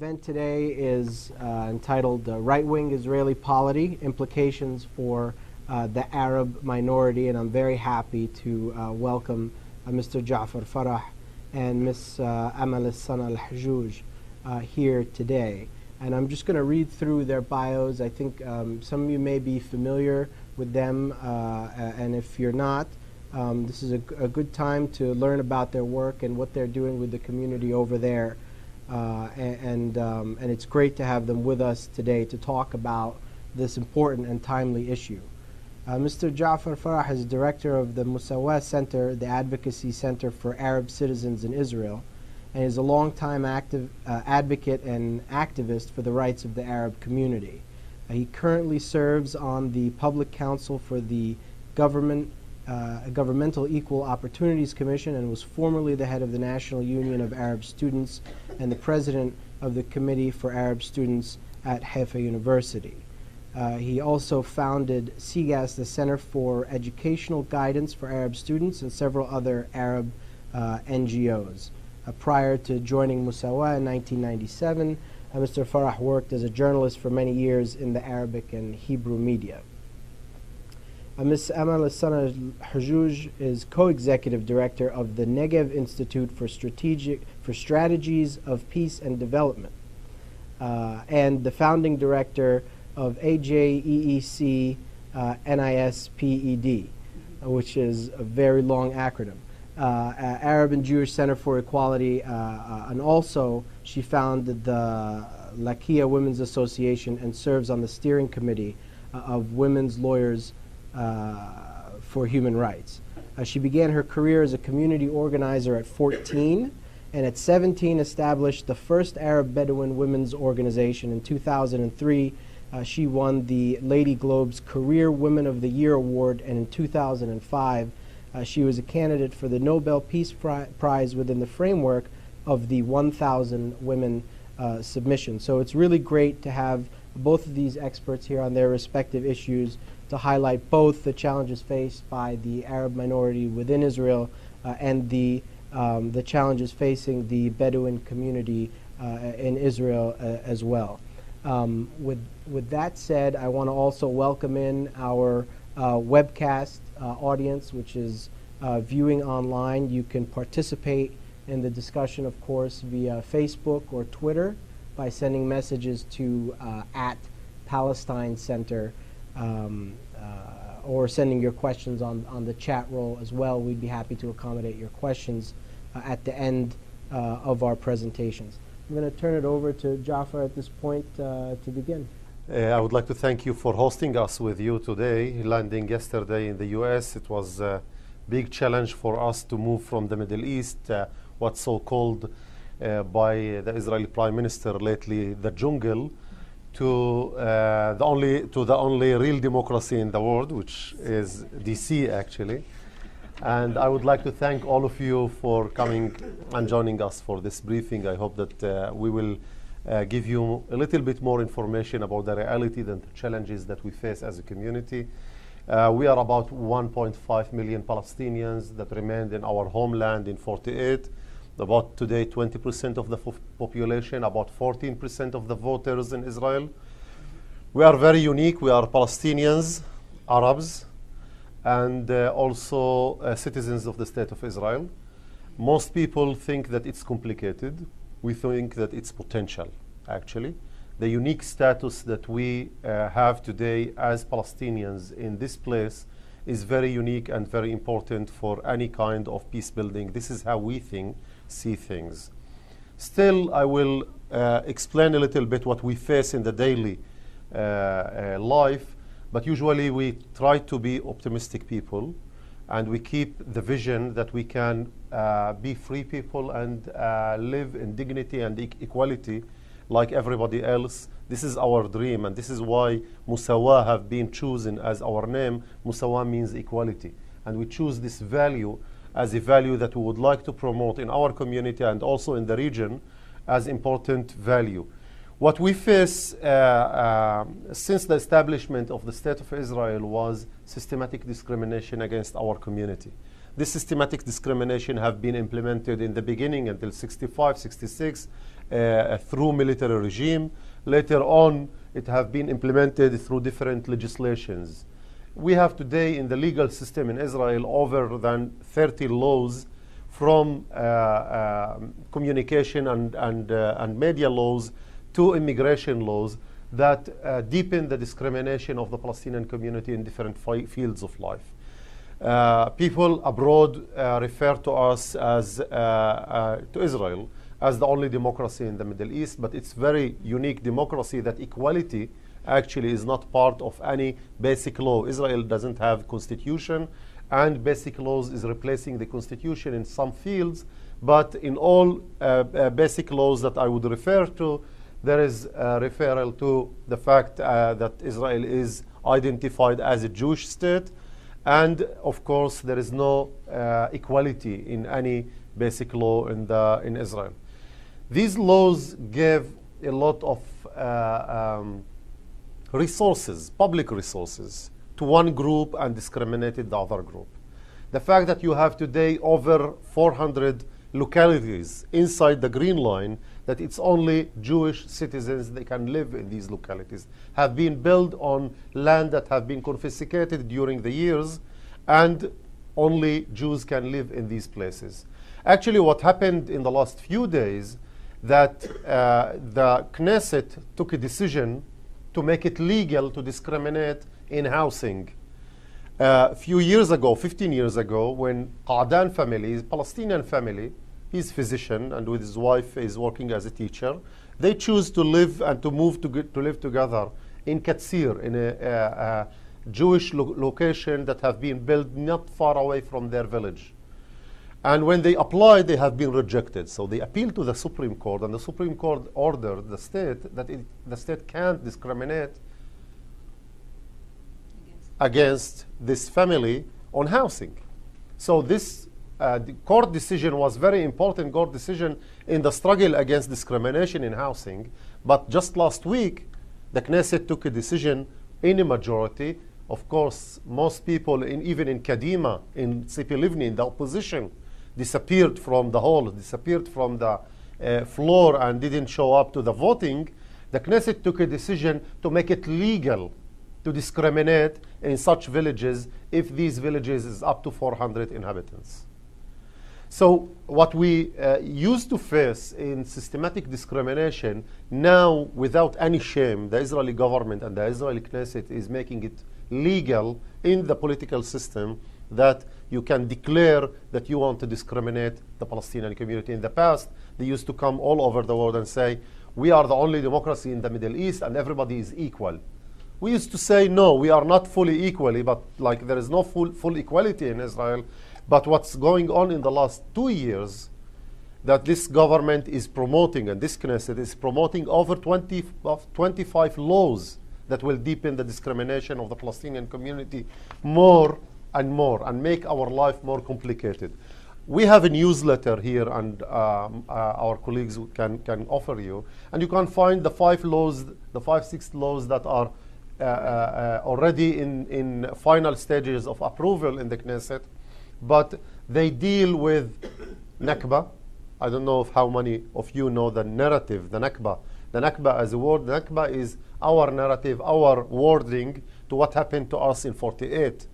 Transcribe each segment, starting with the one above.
event today is entitled Right-Wing Israeli Polity, Implications for the Arab Minority, and I'm very happy to welcome Mr. Ja'far Farah and Ms. Amal Sana al-Hajouj here today. And I'm just going to read through their bios. I think some of you may be familiar with them, and if you're not, this is a good time to learn about their work and what they're doing with the community over there. And it's great to have them with us today to talk about this important and timely issue. Mr. Ja'far Farah is director of the Musawa Center, the Advocacy Center for Arab Citizens in Israel, and is a longtime advocate and activist for the rights of the Arab community. He currently serves on the Public Council for the Governmental Equal Opportunities Commission, and was formerly the head of the National Union of Arab Students and the president of the Committee for Arab Students at Haifa University. He also founded CGAS, the Center for Educational Guidance for Arab Students, and several other Arab NGOs. Prior to joining Musawa in 1997, Mr. Farah worked as a journalist for many years in the Arabic and Hebrew media. Ms. Amal Sana al-Hajouj is co-executive director of the Negev Institute for Strategies of Peace and Development, and the founding director of AJEEC NISPED, which is a very long acronym. Arab and Jewish Center for Equality, and also she founded the Lakia Women's Association and serves on the steering committee of Women's Lawyers for Human Rights. She began her career as a community organizer at 14, and at 17 established the first Arab Bedouin women's organization. In 2003, she won the Lady Globe's Career Women of the Year Award, and in 2005, she was a candidate for the Nobel Peace Prize within the framework of the 1,000 Women submission. So it's really great to have both of these experts here on their respective issues to highlight both the challenges faced by the Arab minority within Israel and the challenges facing the Bedouin community in Israel as well. With that said, I want to also welcome in our webcast audience, which is viewing online. You can participate in the discussion, of course, via Facebook or Twitter by sending messages to @Palestine Center, or sending your questions on the chat roll as well. We'd be happy to accommodate your questions at the end of our presentations. I'm going to turn it over to Ja'far at this point to begin. I would like to thank you for hosting us with you today. Landing yesterday in the US, it was a big challenge for us to move from the Middle East, what's so called by the Israeli Prime Minister lately, the jungle, to the only real democracy in the world, which is DC actually. And I would like to thank all of you for coming and joining us for this briefing. I hope that we will give you a little bit more information about the reality and the challenges that we face as a community. We are about 1.5 million Palestinians that remained in our homeland in 48. About today, 20% of the population, about 14% of the voters in Israel. We are very unique. We are Palestinians, Arabs, and also citizens of the State of Israel. Most people think that it's complicated. We think that it's potential, actually. The unique status that we have today as Palestinians in this place is very unique and very important for any kind of peace building. This is how we see things. Still, I will explain a little bit what we face in the daily life, but usually we try to be optimistic people, and we keep the vision that we can be free people and live in dignity and equality like everybody else. This is our dream, and this is why Musawa have been chosen as our name. Musawa means equality, and we choose this value as a value that we would like to promote in our community and also in the region as important value. What we face since the establishment of the State of Israel was systematic discrimination against our community. This systematic discrimination have been implemented in the beginning until 65, 66, through military regime. Later on, it have been implemented through different legislations. We have today in the legal system in Israel over than 30 laws, from communication and media laws to immigration laws, that deepen the discrimination of the Palestinian community in different fields of life. People abroad refer to us as, to Israel, as the only democracy in the Middle East, but it's very unique democracy that equality actually is not part of any basic law. Israel doesn't have constitution, and basic laws is replacing the constitution in some fields, but in all basic laws that I would refer to, there is a referral to the fact that Israel is identified as a Jewish state, and of course there is no equality in any basic law in Israel. These laws give a lot of resources, public resources, to one group and discriminated the other group. The fact that you have today over 400 localities inside the Green Line, that it's only Jewish citizens that can live in these localities, have been built on land that have been confiscated during the years, and only Jews can live in these places. Actually, what happened in the last few days, that the Knesset took a decision to make it legal to discriminate in housing. A few years ago, 15 years ago, when Qa'dan family, his Palestinian family, he's a physician and with his wife is working as a teacher, they choose to live and to move to live together in Katsir, in a Jewish location that have been built not far away from their village. And when they applied, they have been rejected. So they appealed to the Supreme Court, and the Supreme Court ordered the state that the state can't discriminate against this family on housing. So this the court decision was very important court decision in the struggle against discrimination in housing. But just last week, the Knesset took a decision in a majority. Of course, most people, even in Kadima, in Tzipi Livni, in the opposition, disappeared from the hall, disappeared from the floor, and didn't show up to the voting. The Knesset took a decision to make it legal to discriminate in such villages if these villages is up to 400 inhabitants. So what we used to face in systematic discrimination, now without any shame, the Israeli government and the Israeli Knesset is making it legal in the political system that you can declare that you want to discriminate the Palestinian community. In the past, they used to come all over the world and say, we are the only democracy in the Middle East and everybody is equal. We used to say, no, we are not fully equally, but like there is no full equality in Israel. But what's going on in the last 2 years, that this government is promoting, and this Knesset is promoting over 25 laws that will deepen the discrimination of the Palestinian community more and more, and make our life more complicated. We have a newsletter here, and our colleagues can offer you, and you can find the 6 laws that are already in final stages of approval in the Knesset, but they deal with Nakba. I don't know how many of you know the narrative, the Nakba. The Nakba as a word, Nakba is our narrative, our wording to what happened to us in 48.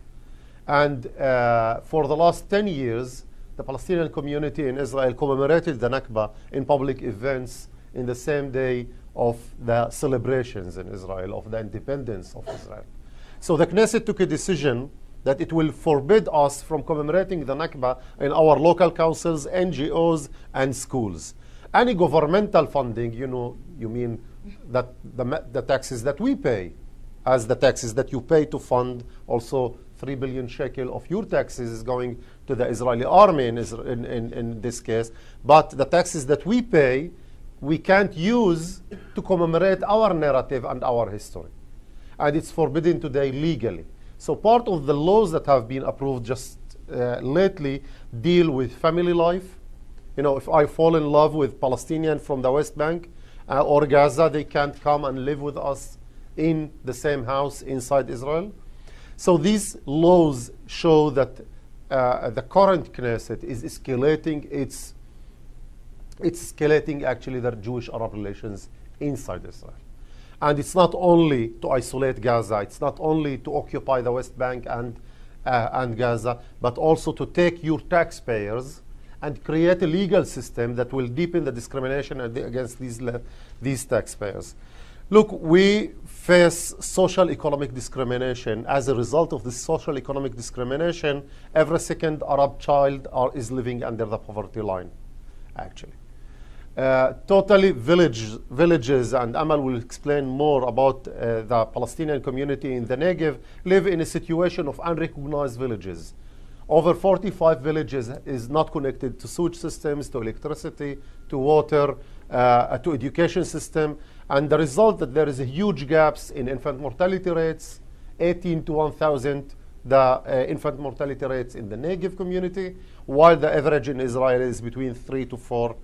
And for the last 10 years, the Palestinian community in Israel commemorated the Nakba in public events in the same day of the celebrations in Israel, of the independence of Israel. So the Knesset took a decision that it will forbid us from commemorating the Nakba in our local councils, NGOs, and schools. Any governmental funding, you mean that the taxes that we pay, as the taxes that you pay to fund also 3 billion shekel of your taxes is going to the Israeli army in this case. But the taxes that we pay, we can't use to commemorate our narrative and our history. And it's forbidden today legally. So part of the laws that have been approved just lately deal with family life. If I fall in love with Palestinian from the West Bank or Gaza, they can't come and live with us in the same house inside Israel. So these laws show that the current Knesset is escalating its it's escalating actually the Jewish-Arab relations inside Israel. And it's not only to isolate Gaza, it's not only to occupy the West Bank and Gaza, but also to take your taxpayers and create a legal system that will deepen the discrimination against these taxpayers. Look, we face social economic discrimination. As a result of this social economic discrimination, every second Arab child is living under the poverty line, actually. Totally villages, and Amal will explain more about the Palestinian community in the Negev, live in a situation of unrecognized villages. Over 45 villages is not connected to sewage systems, to electricity, to water, to education system. And the result that there is a huge gaps in infant mortality rates, 18 to 1,000, the infant mortality rates in the Negev community, while the average in Israel is between 3 to 4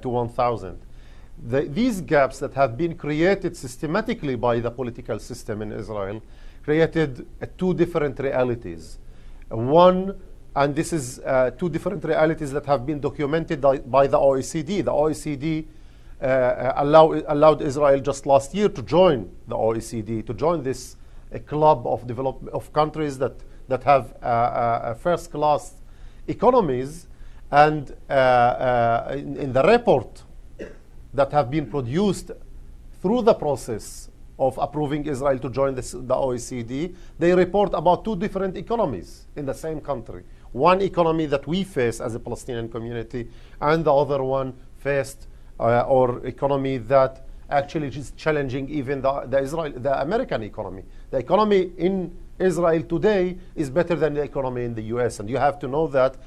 to 1,000. These gaps that have been created systematically by the political system in Israel created two different realities. One, and this is two different realities that have been documented by the OECD. The OECD allowed Israel just last year to join the OECD, to join this club of countries that have first-class economies. And in the report that have been produced through the process of approving Israel to join the OECD, they report about two different economies in the same country. One economy that we face as a Palestinian community, and the other one faced or economy that actually is challenging even the American economy. The economy in Israel today is better than the economy in the US, and you have to know that,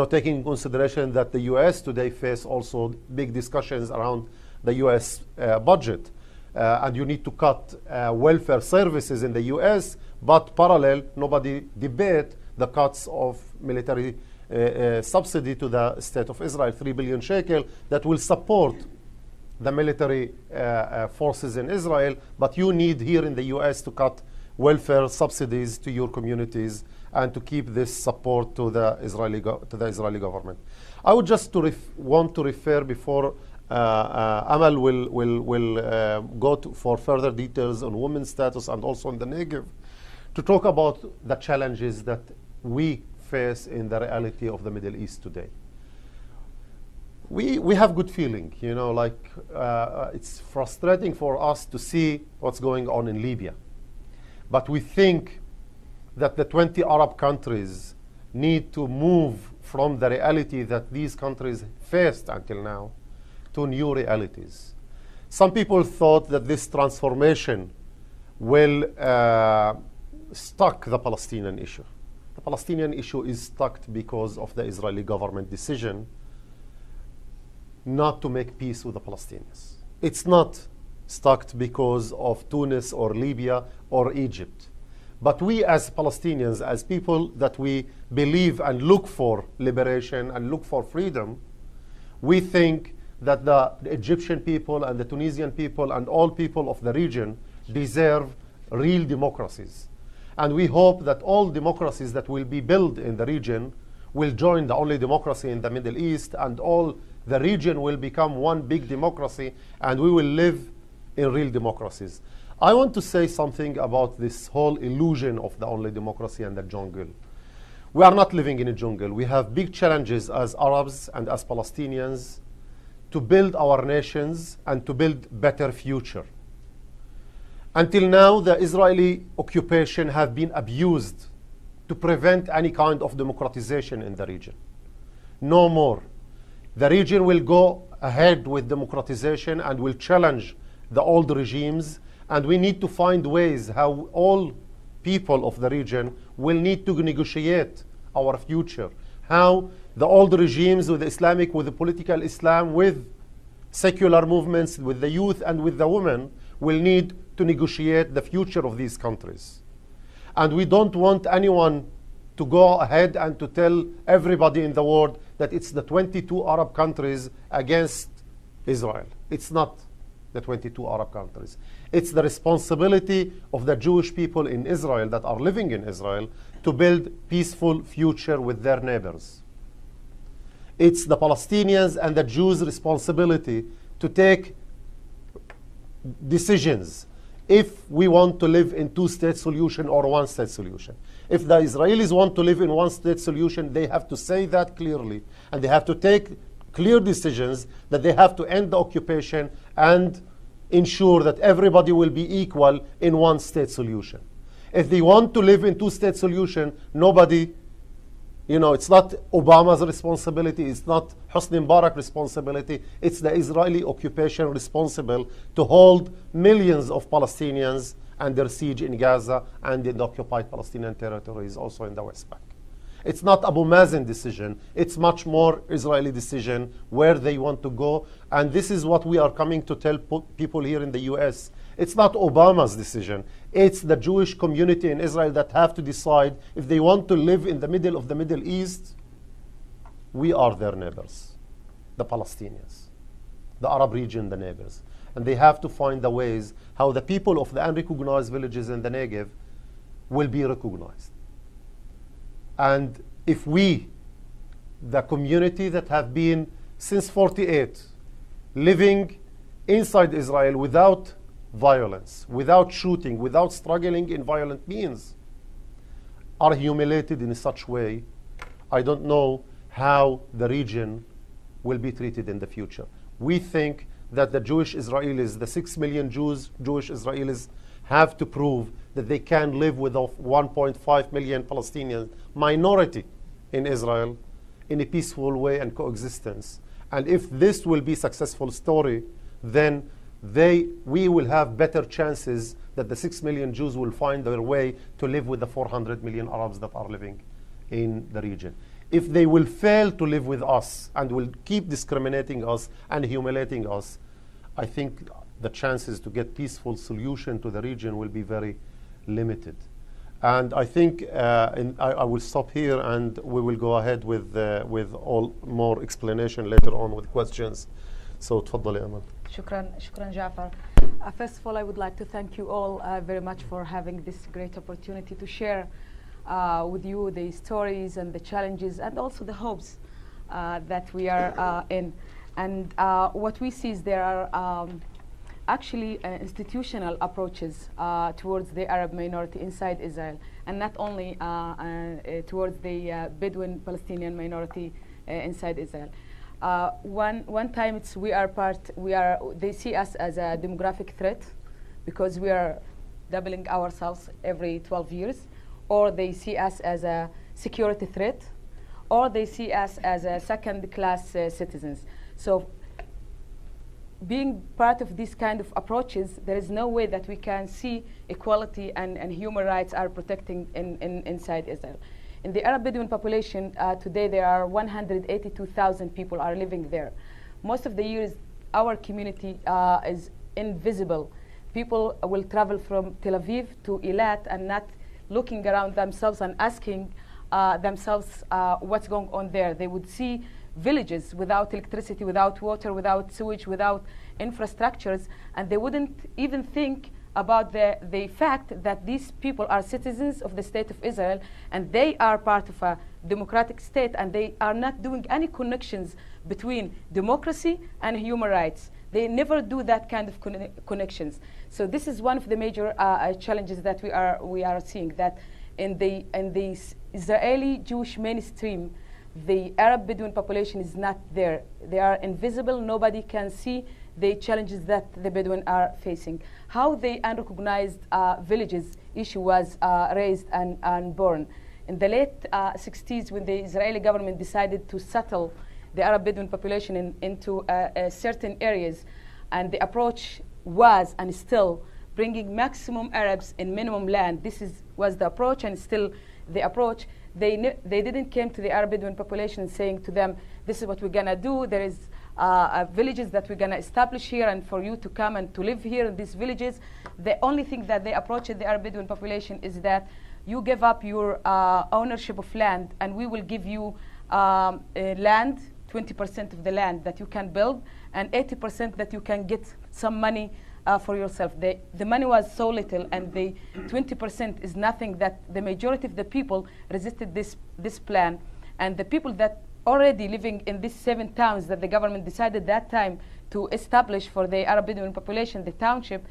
taking in consideration that the US today face also big discussions around the US budget. And you need to cut welfare services in the US, but parallel, nobody debate the cuts of military subsidy to the state of Israel, 3 billion shekel, that will support the military forces in Israel, but you need here in the US to cut welfare subsidies to your communities and to keep this support to the Israeli government. I would just want to refer before Amal will go for further details on women's status and also on the Negev, to talk about the challenges that we face in the reality of the Middle East today. We have good feeling, it's frustrating for us to see what's going on in Libya. But we think that the 20 Arab countries need to move from the reality that these countries faced until now to new realities. Some people thought that this transformation will stuck the Palestinian issue. The Palestinian issue is stuck because of the Israeli government decision not to make peace with the Palestinians. It's not stuck because of Tunis or Libya or Egypt. But we as Palestinians, as people that we believe and look for liberation and look for freedom, we think that the Egyptian people and the Tunisian people and all people of the region deserve real democracies. And we hope that all democracies that will be built in the region will join the only democracy in the Middle East, and all the region will become one big democracy, and we will live in real democracies. I want to say something about this whole illusion of the only democracy and the jungle. We are not living in a jungle. We have big challenges as Arabs and as Palestinians to build our nations and to build better future. Until now, the Israeli occupation have been abused to prevent any kind of democratization in the region. No more. The region will go ahead with democratization and will challenge the old regimes, and we need to find ways how all people of the region will need to negotiate our future. How the old regimes with the political Islam, with secular movements, with the youth and with the women will need to negotiate the future of these countries. And we don't want anyone to go ahead and to tell everybody in the world that it's the 22 Arab countries against Israel. It's not the 22 Arab countries. It's the responsibility of the Jewish people in Israel that are living in Israel to build peaceful future with their neighbors. It's the Palestinians and the Jews' responsibility to take decisions if we want to live in two-state solution or one-state solution. If the Israelis want to live in one-state solution, they have to say that clearly, and they have to take clear decisions that they have to end the occupation and ensure that everybody will be equal in one-state solution. If they want to live in two-state solution, nobody, it's not Obama's responsibility, it's not Hosni Mubarak's responsibility, it's the Israeli occupation responsible to hold millions of Palestinians under siege in Gaza and in the occupied Palestinian territories, also in the West Bank. It's not Abu Mazen decision, it's much more Israeli decision where they want to go, and this is what we are coming to tell people here in the US. It's not Obama's decision, it's the Jewish community in Israel that have to decide if they want to live in the middle of the Middle East. We are their neighbors, the Palestinians, the Arab region, the neighbors. And they have to find the ways how the people of the unrecognized villages in the Negev will be recognized. And if we, the community that have been since 48, living inside Israel without violence, without shooting, without struggling in violent means, are humiliated in such way, I don't know how the region will be treated in the future. We think that the Jewish Israelis, the 6 million Jewish Israelis, have to prove that they can live with a 1.5 million Palestinian minority in Israel in a peaceful way and coexistence. And if this will be a successful story, then we will have better chances that the 6 million Jews will find their way to live with the 400 million Arabs that are living in the region. If they will fail to live with us and will keep discriminating us and humiliating us, I think the chances to get peaceful solution to the region will be very limited. And I think I will stop here, and we will go ahead with all more explanation later on with questions. So تفضلي أمل. شكرا جعفر. First of all, I would like to thank you all very much for having this great opportunity to share with you the stories and the challenges and also the hopes that we are in. And what we see is there are actually institutional approaches towards the Arab minority inside Israel, and not only towards the Bedouin Palestinian minority inside Israel. One time they see us as a demographic threat because we are doubling ourselves every 12 years, or they see us as a security threat, or they see us as a second-class citizens. So being part of these kind of approaches, there is no way that we can see equality and human rights are protecting inside Israel. In the Arab Bedouin population, today there are 182,000 people are living there. Most of the years, our community is invisible. People will travel from Tel Aviv to Eilat and not looking around themselves and asking themselves what's going on there. They would see villages without electricity, without water, without sewage, without infrastructures, and they wouldn't even think about the fact that these people are citizens of the state of Israel, and they are part of a democratic state, and they are not doing any connections between democracy and human rights. They never do that kind of connections. So this is one of the major challenges that we are seeing, that in the Israeli Jewish mainstream, the Arab Bedouin population is not there. They are invisible. Nobody can see the challenges that the Bedouin are facing. How the unrecognized villages issue was raised and born. In the late 60s, when the Israeli government decided to settle the Arab Bedouin population into certain areas, and the approach was and still bringing maximum Arabs in minimum land. This was the approach, and still the approach. They didn't came to the Arab Bedouin population saying to them, this is what we're gonna do. There is villages that we're gonna establish here, and for you to come and to live here in these villages. The only thing that they approached the Arab Bedouin population is that you give up your ownership of land, and we will give you land, 20% of the land that you can build, and 80% that you can get some money for yourself. The money was so little, and the 20% is nothing, that the majority of the people resisted this plan. And the people that already living in these 7 towns that the government decided that time to establish for the Arab Bedouin population, the township,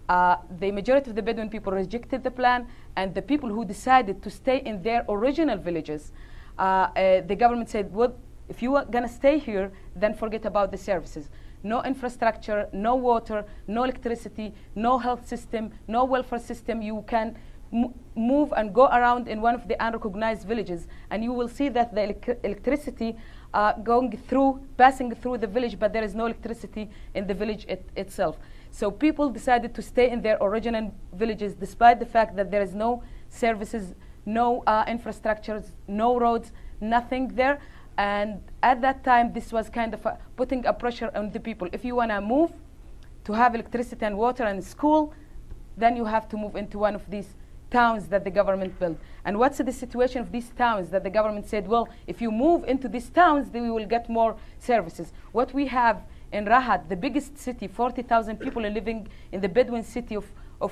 the majority of the Bedouin people rejected the plan, and the people who decided to stay in their original villages, the government said, well, if you are going to stay here, then forget about the services. No infrastructure, no water, no electricity, no health system, no welfare system. You can move and go around in one of the unrecognized villages, and you will see that the electricity passing through the village, but there is no electricity in the village itself. So people decided to stay in their original villages despite the fact that there is no services, no infrastructures, no roads, nothing there. And at that time, this was kind of putting a pressure on the people. If you want to move to have electricity and water and school, then you have to move into one of these towns that the government built. And what's the situation of these towns that the government said, well, if you move into these towns, then we will get more services. What we have in Rahat, the biggest city, 40,000 people are living in the Bedouin city of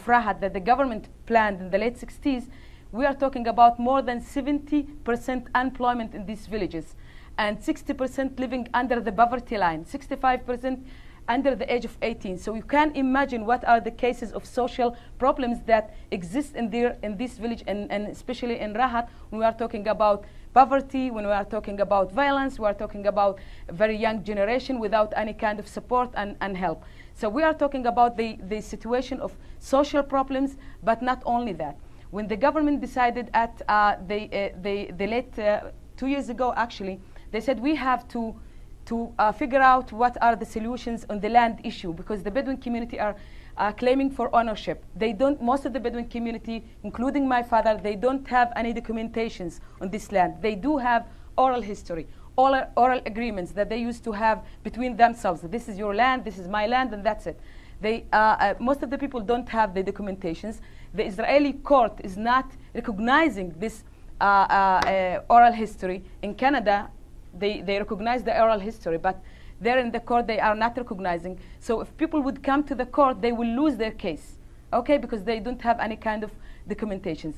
Rahat that the government planned in the late 60s, we are talking about more than 70% unemployment in these villages, and 60% living under the poverty line, 65% under the age of 18. So you can imagine what are the cases of social problems that exist in this village, and especially in Rahat, when we are talking about poverty, when we are talking about violence, we are talking about a very young generation without any kind of support and help. So we are talking about the situation of social problems, but not only that. When the government decided at the late 2 years ago, actually, they said we have to figure out what are the solutions on the land issue, because the Bedouin community are claiming for ownership. They don't, most of the Bedouin community, including my father, they don't have any documentations on this land. They do have oral history, oral agreements that they used to have between themselves. This is your land, this is my land, and that's it. They, most of the people don't have the documentations. The Israeli court is not recognizing this oral history. In Canada, they recognize the oral history, but there in the court they are not recognizing. So if people would come to the court, they will lose their case, okay, because they don't have any kind of documentations.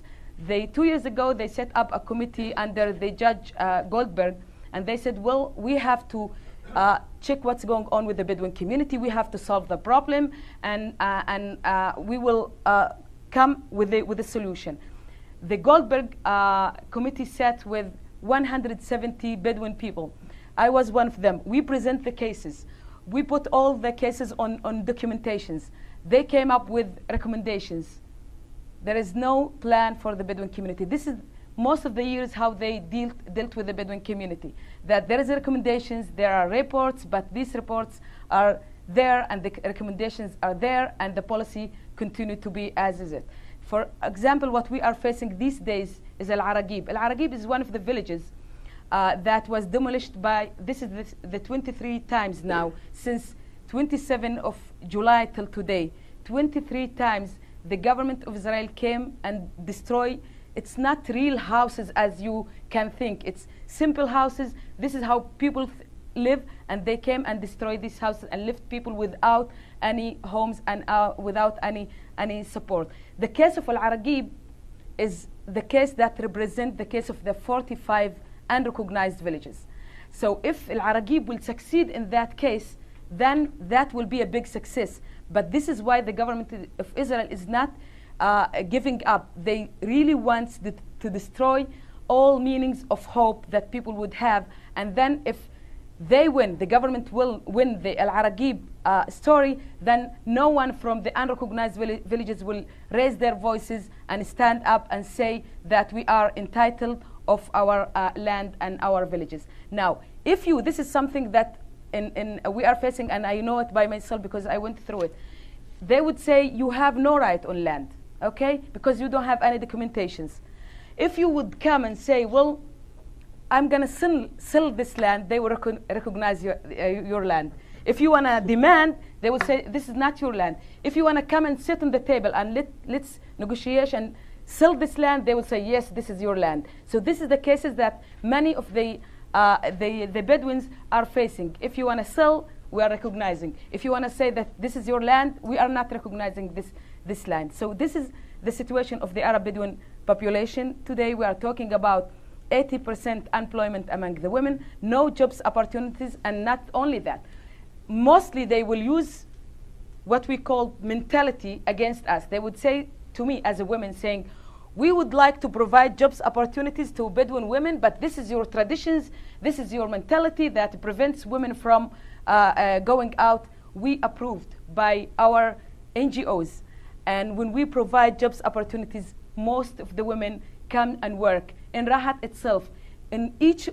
2 years ago, they set up a committee under the Judge Goldberg, and they said, well, we have to check what's going on with the Bedouin community. We have to solve the problem, and we will come with a solution. The Goldberg committee sat with 170 Bedouin people. I was one of them. We present the cases. We put all the cases on documentations. They came up with recommendations. There is no plan for the Bedouin community. This is most of the years how they dealt with the Bedouin community. That there is recommendations, there are reports, but these reports are there and the recommendations are there, and the policy continue to be as is it. For example, what we are facing these days is Al-Aragib. Al-Aragib is one of the villages that was demolished by, this is the 23 times now, since 27 of July till today. 23 times the government of Israel came and destroyed. It's not real houses as you can think. It's simple houses. This is how people live, and they came and destroyed these houses and left people without any homes and without any support. The case of Al-Aragib is the case that represents the case of the 45 unrecognized villages. So if Al-Aragib will succeed in that case, then that will be a big success. But this is why the government of Israel is not giving up. They really want to destroy all meanings of hope that people would have. And then if they win, the government will win the Al-Aragib story, then no one from the unrecognized villages will raise their voices and stand up and say that we are entitled of our land and our villages. Now, if you, this is something that we are facing, and I know it by myself because I went through it. They would say you have no right on land, okay, because you don't have any documentations. If you would come and say, well, I'm going to sell this land, they will recognize your land. If you want to demand, they will say, this is not your land. If you want to come and sit on the table and let's negotiate and sell this land, they will say, yes, this is your land. So this is the cases that many of the Bedouins are facing. If you want to sell, we are recognizing. If you want to say that this is your land, we are not recognizing this land. So this is the situation of the Arab Bedouin population. Today we are talking about 80% employment among the women, no jobs opportunities, and not only that, mostly they will use what we call mentality against us. They would say to me as a woman saying, we would like to provide jobs opportunities to Bedouin women, but this is your traditions, this is your mentality that prevents women from going out. We approved by our NGOs. And when we provide jobs opportunities, most of the women come and work. In Rahat itself, in each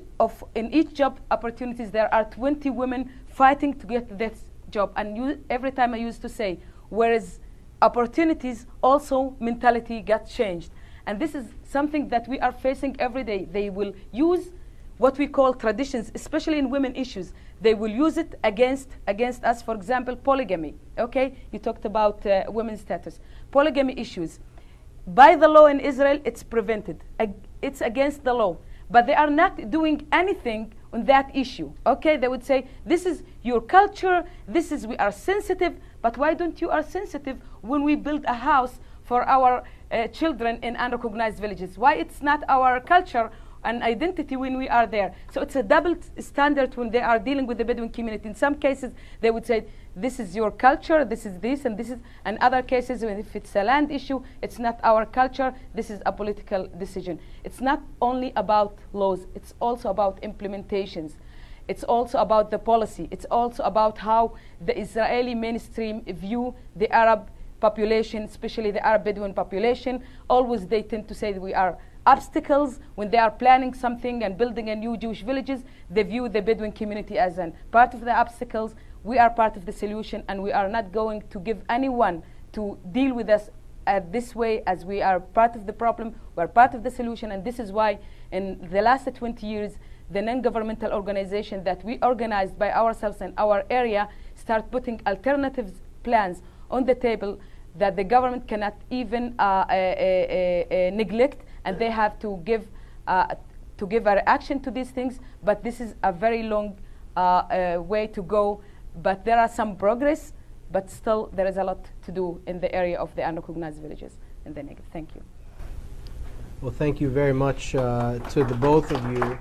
job opportunities, there are 20 women fighting to get this job. And every time I used to say, whereas opportunities, also mentality got changed. And this is something that we are facing every day. They will use what we call traditions, especially in women issues. They will use it against us. For example, polygamy. Okay, you talked about women's status. Polygamy issues. By the law in Israel, it's prevented. It's against the law. But they are not doing anything on that issue. Okay, they would say, this is your culture, we are sensitive, but why don't you are sensitive when we build a house for our children in unrecognized villages? Why it's not our culture and identity when we are there? So it's a double standard when they are dealing with the Bedouin community. In some cases, they would say, this is your culture, this is this, and this is, and other cases, if it's a land issue, it's not our culture, this is a political decision. It's not only about laws, it's also about implementations. It's also about the policy. It's also about how the Israeli mainstream view the Arab population, especially the Arab Bedouin population. Always they tend to say that we are obstacles. When they are planning something and building a new Jewish villages, they view the Bedouin community as a part of the obstacles. We are part of the solution, and we are not going to give anyone to deal with us this way, as we are part of the problem, we are part of the solution. And this is why in the last 20 years, the non-governmental organization that we organized by ourselves in our area start putting alternative plans on the table that the government cannot even neglect, and they have to give a reaction to these things. But this is a very long way to go. But there are some progress, but still there is a lot to do in the area of the unrecognized villages in the Negev. Thank you. Well, thank you very much to the both of you.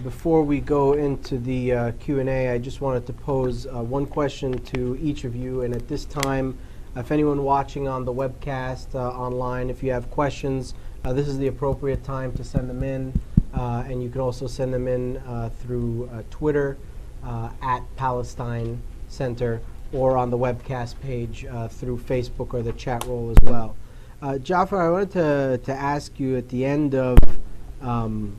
Before we go into the Q&A, I just wanted to pose one question to each of you. And at this time, if anyone watching on the webcast online, if you have questions, this is the appropriate time to send them in. And you can also send them in through Twitter at Palestine Center, or on the webcast page through Facebook or the chat roll as well. Jafar, I wanted to ask you, at the end of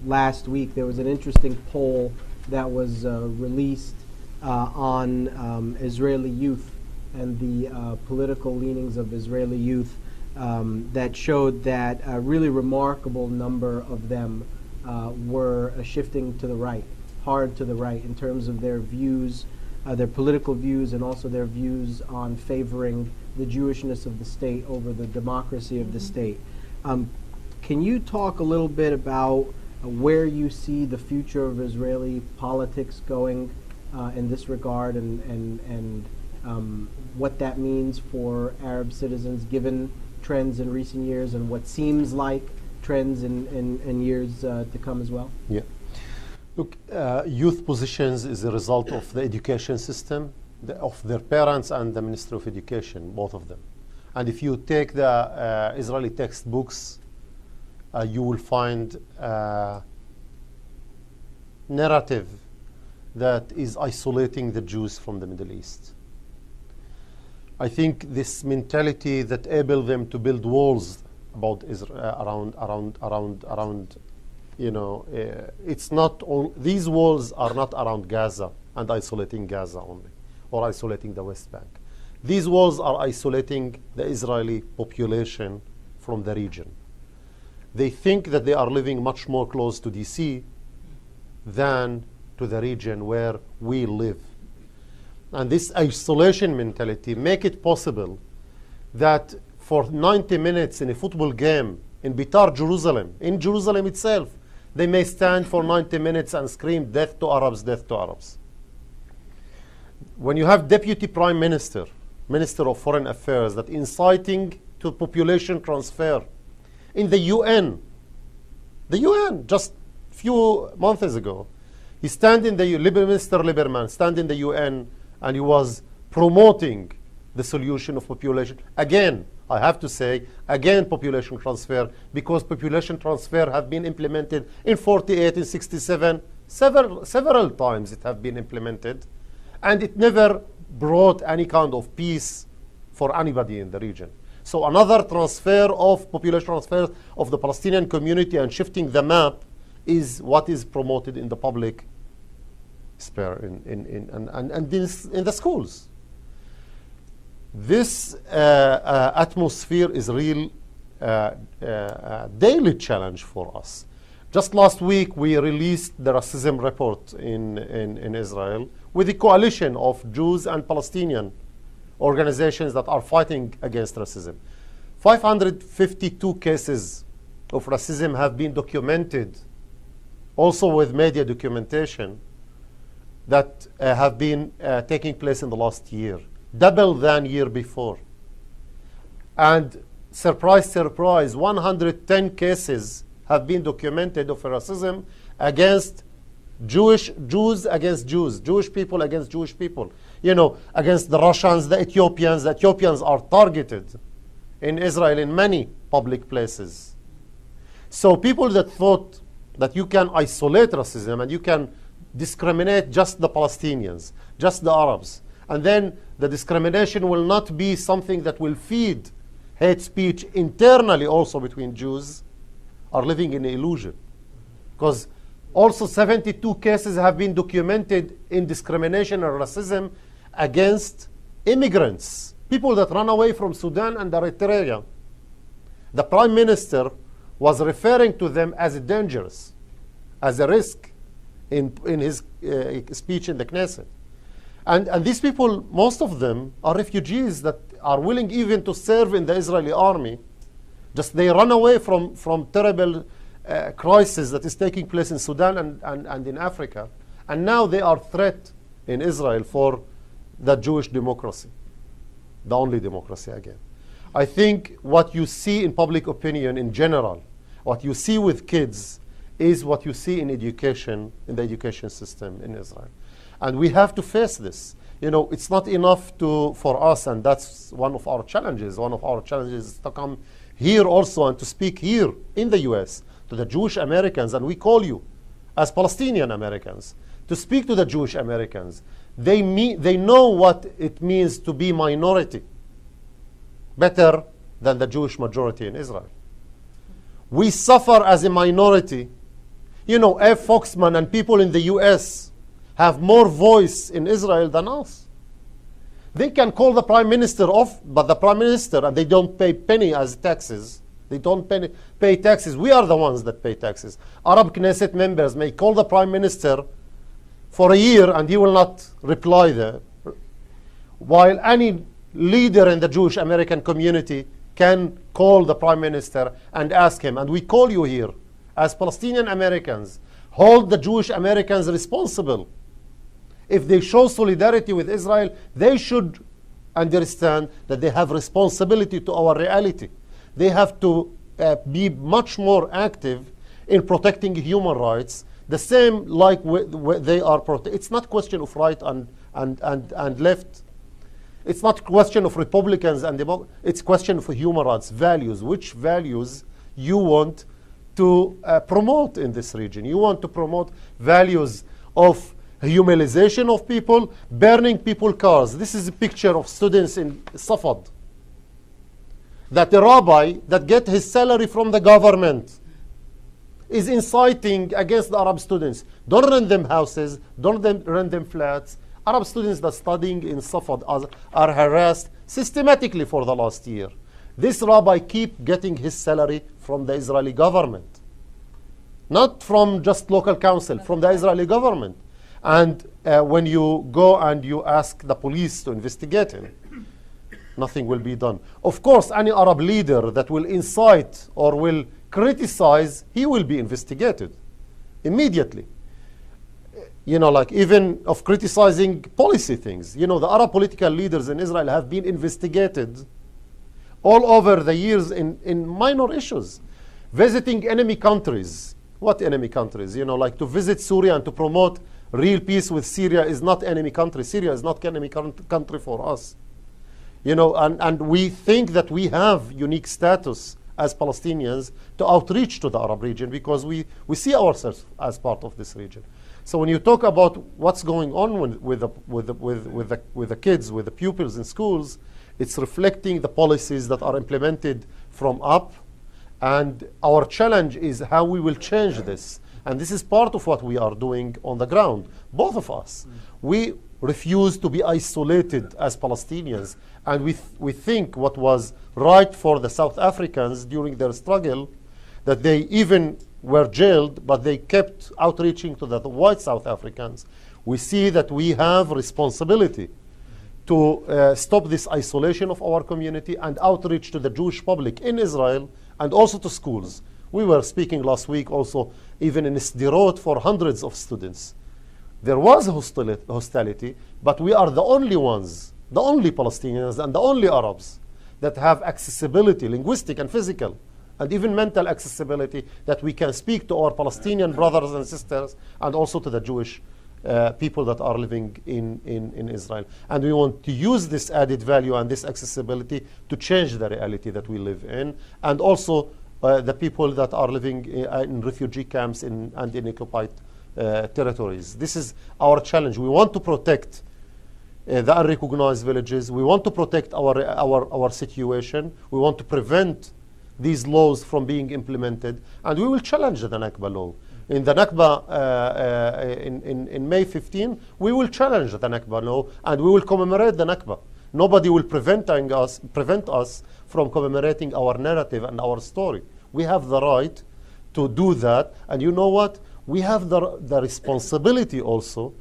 last week, there was an interesting poll that was released on Israeli youth and the political leanings of Israeli youth that showed that a really remarkable number of them were shifting to the right, hard to the right, in terms of their views, their political views, and also their views on favoring the Jewishness of the state over the democracy of the state. Can you talk a little bit about where you see the future of Israeli politics going in this regard, and what that means for Arab citizens, given trends in recent years and what seems like trends in years to come as well? Yeah. Look, youth positions is a result of the education system, of their parents and the Ministry of Education, both of them. And if you take the Israeli textbooks, you will find a narrative that is isolating the Jews from the Middle East. I think this mentality that enabled them to build walls about Israel, around, you know, it's not all, these walls are not around Gaza and isolating Gaza only, or isolating the West Bank. These walls are isolating the Israeli population from the region. They think that they are living much more close to DC than to the region where we live. And this isolation mentality make it possible that for 90 minutes in a football game in Bitar, Jerusalem, in Jerusalem itself, they may stand for 90 minutes and scream, "Death to Arabs, death to Arabs." When you have Deputy Prime Minister Minister of Foreign Affairs, that inciting to population transfer in the UN, just a few months ago, he stand in the Minister Lieberman stand in the UN and he was promoting the solution of population. Again, I have to say, again, population transfer, because population transfer have been implemented in 48, in 67, several times it have been implemented, and it never brought any kind of peace for anybody in the region. So another transfer of population transfer of the Palestinian community and shifting the map is what is promoted in the public sphere and in the schools. This atmosphere is a real daily challenge for us. Just last week, we released the racism report in Israel with a coalition of Jews and Palestinian organizations that are fighting against racism. 552 cases of racism have been documented, also with media documentation, that have been taking place in the last year, double than year before. And surprise, surprise, 110 cases have been documented of racism against Jews against Jews, Jewish people against Jewish people. You know, against the Russians, the Ethiopians. The Ethiopians are targeted in Israel in many public places. So people that thought that you can isolate racism and you can discriminate just the Palestinians, just the Arabs, and then the discrimination will not be something that will feed hate speech internally also between Jews, are living in an illusion. Because also 72 cases have been documented in discrimination and racism against immigrants, people that run away from Sudan and Eritrea. The Prime Minister was referring to them as dangerous, as a risk in his speech in the Knesset. And these people, most of them are refugees that are willing even to serve in the Israeli army. Just they run away from terrible crisis that is taking place in Sudan and in Africa. And now they are threat in Israel for the Jewish democracy, the only democracy again. I think what you see in public opinion in general, what you see with kids, is what you see in education, in the education system in Israel. And we have to face this. You know, it's not enough for us, and that's one of our challenges. One of our challenges is to come here also and to speak here in the US to the Jewish Americans, and we call you as Palestinian Americans to speak to the Jewish Americans. They know what it means to be minority better than the Jewish majority in Israel. We suffer as a minority. You know, F. Foxman and people in the US have more voice in Israel than us. They can call the Prime Minister off, but the Prime Minister, and they don't pay penny as taxes. They don't pay taxes. We are the ones that pay taxes. Arab Knesset members may call the Prime Minister for a year and he will not reply there. While any leader in the Jewish American community can call the Prime Minister and ask him, and we call you here as Palestinian Americans, hold the Jewish Americans responsible. If they show solidarity with Israel, they should understand that they have responsibility to our reality. They have to be much more active in protecting human rights, the same like they are It's not a question of right and left. It's not a question of Republicans and Democrats. It's a question of human rights, values. Which values you want to promote in this region? You want to promote values of humiliation of people, burning people's cars. This is a picture of students in Safad. That the rabbi that get his salary from the government is inciting against the Arab students. Don't rent them houses, don't rent them flats. Arab students that studying in Safad are harassed systematically for the last year. This rabbi keep getting his salary from the Israeli government. Not from just local council, from the Israeli government. And when you go and you ask the police to investigate him, nothing will be done. Of course, any Arab leader that will incite or will criticize, he will be investigated immediately. you know, like even of criticizing policy things. You know, the Arab political leaders in Israel have been investigated all over the years in minor issues. Visiting enemy countries. What enemy countries? You know, like to visit Syria and to promote real peace with Syria is not enemy country. Syria is not enemy country for us. You know, and we think that we have unique status as Palestinians to outreach to the Arab region because we see ourselves as part of this region. So when you talk about what's going on with the kids, with the pupils in schools, it's reflecting the policies that are implemented from up. And our challenge is how we will change this. And this is part of what we are doing on the ground, both of us. We refuse to be isolated as Palestinians. And we think what was right for the South Africans during their struggle, that they even were jailed, but they kept outreaching to the white South Africans. We see that we have responsibility to stop this isolation of our community and outreach to the Jewish public in Israel and also to schools. We were speaking last week also even in Sderot for hundreds of students. There was hostility, but we are the only ones, the only Palestinians and the only Arabs that have accessibility, linguistic and physical, and even mental accessibility, that we can speak to our Palestinian brothers and sisters and also to the Jewish people that are living in Israel. And we want to use this added value and this accessibility to change the reality that we live in, and also the people that are living in refugee camps and in occupied territories. This is our challenge. We want to protect the unrecognized villages. We want to protect our situation. We want to prevent these laws from being implemented, and we will challenge the Nakba law. In the Nakba, in May 15, we will challenge the Nakba law, and we will commemorate the Nakba. Nobody will prevent us from commemorating our narrative and our story. We have the right to do that, and you know what? We have the responsibility also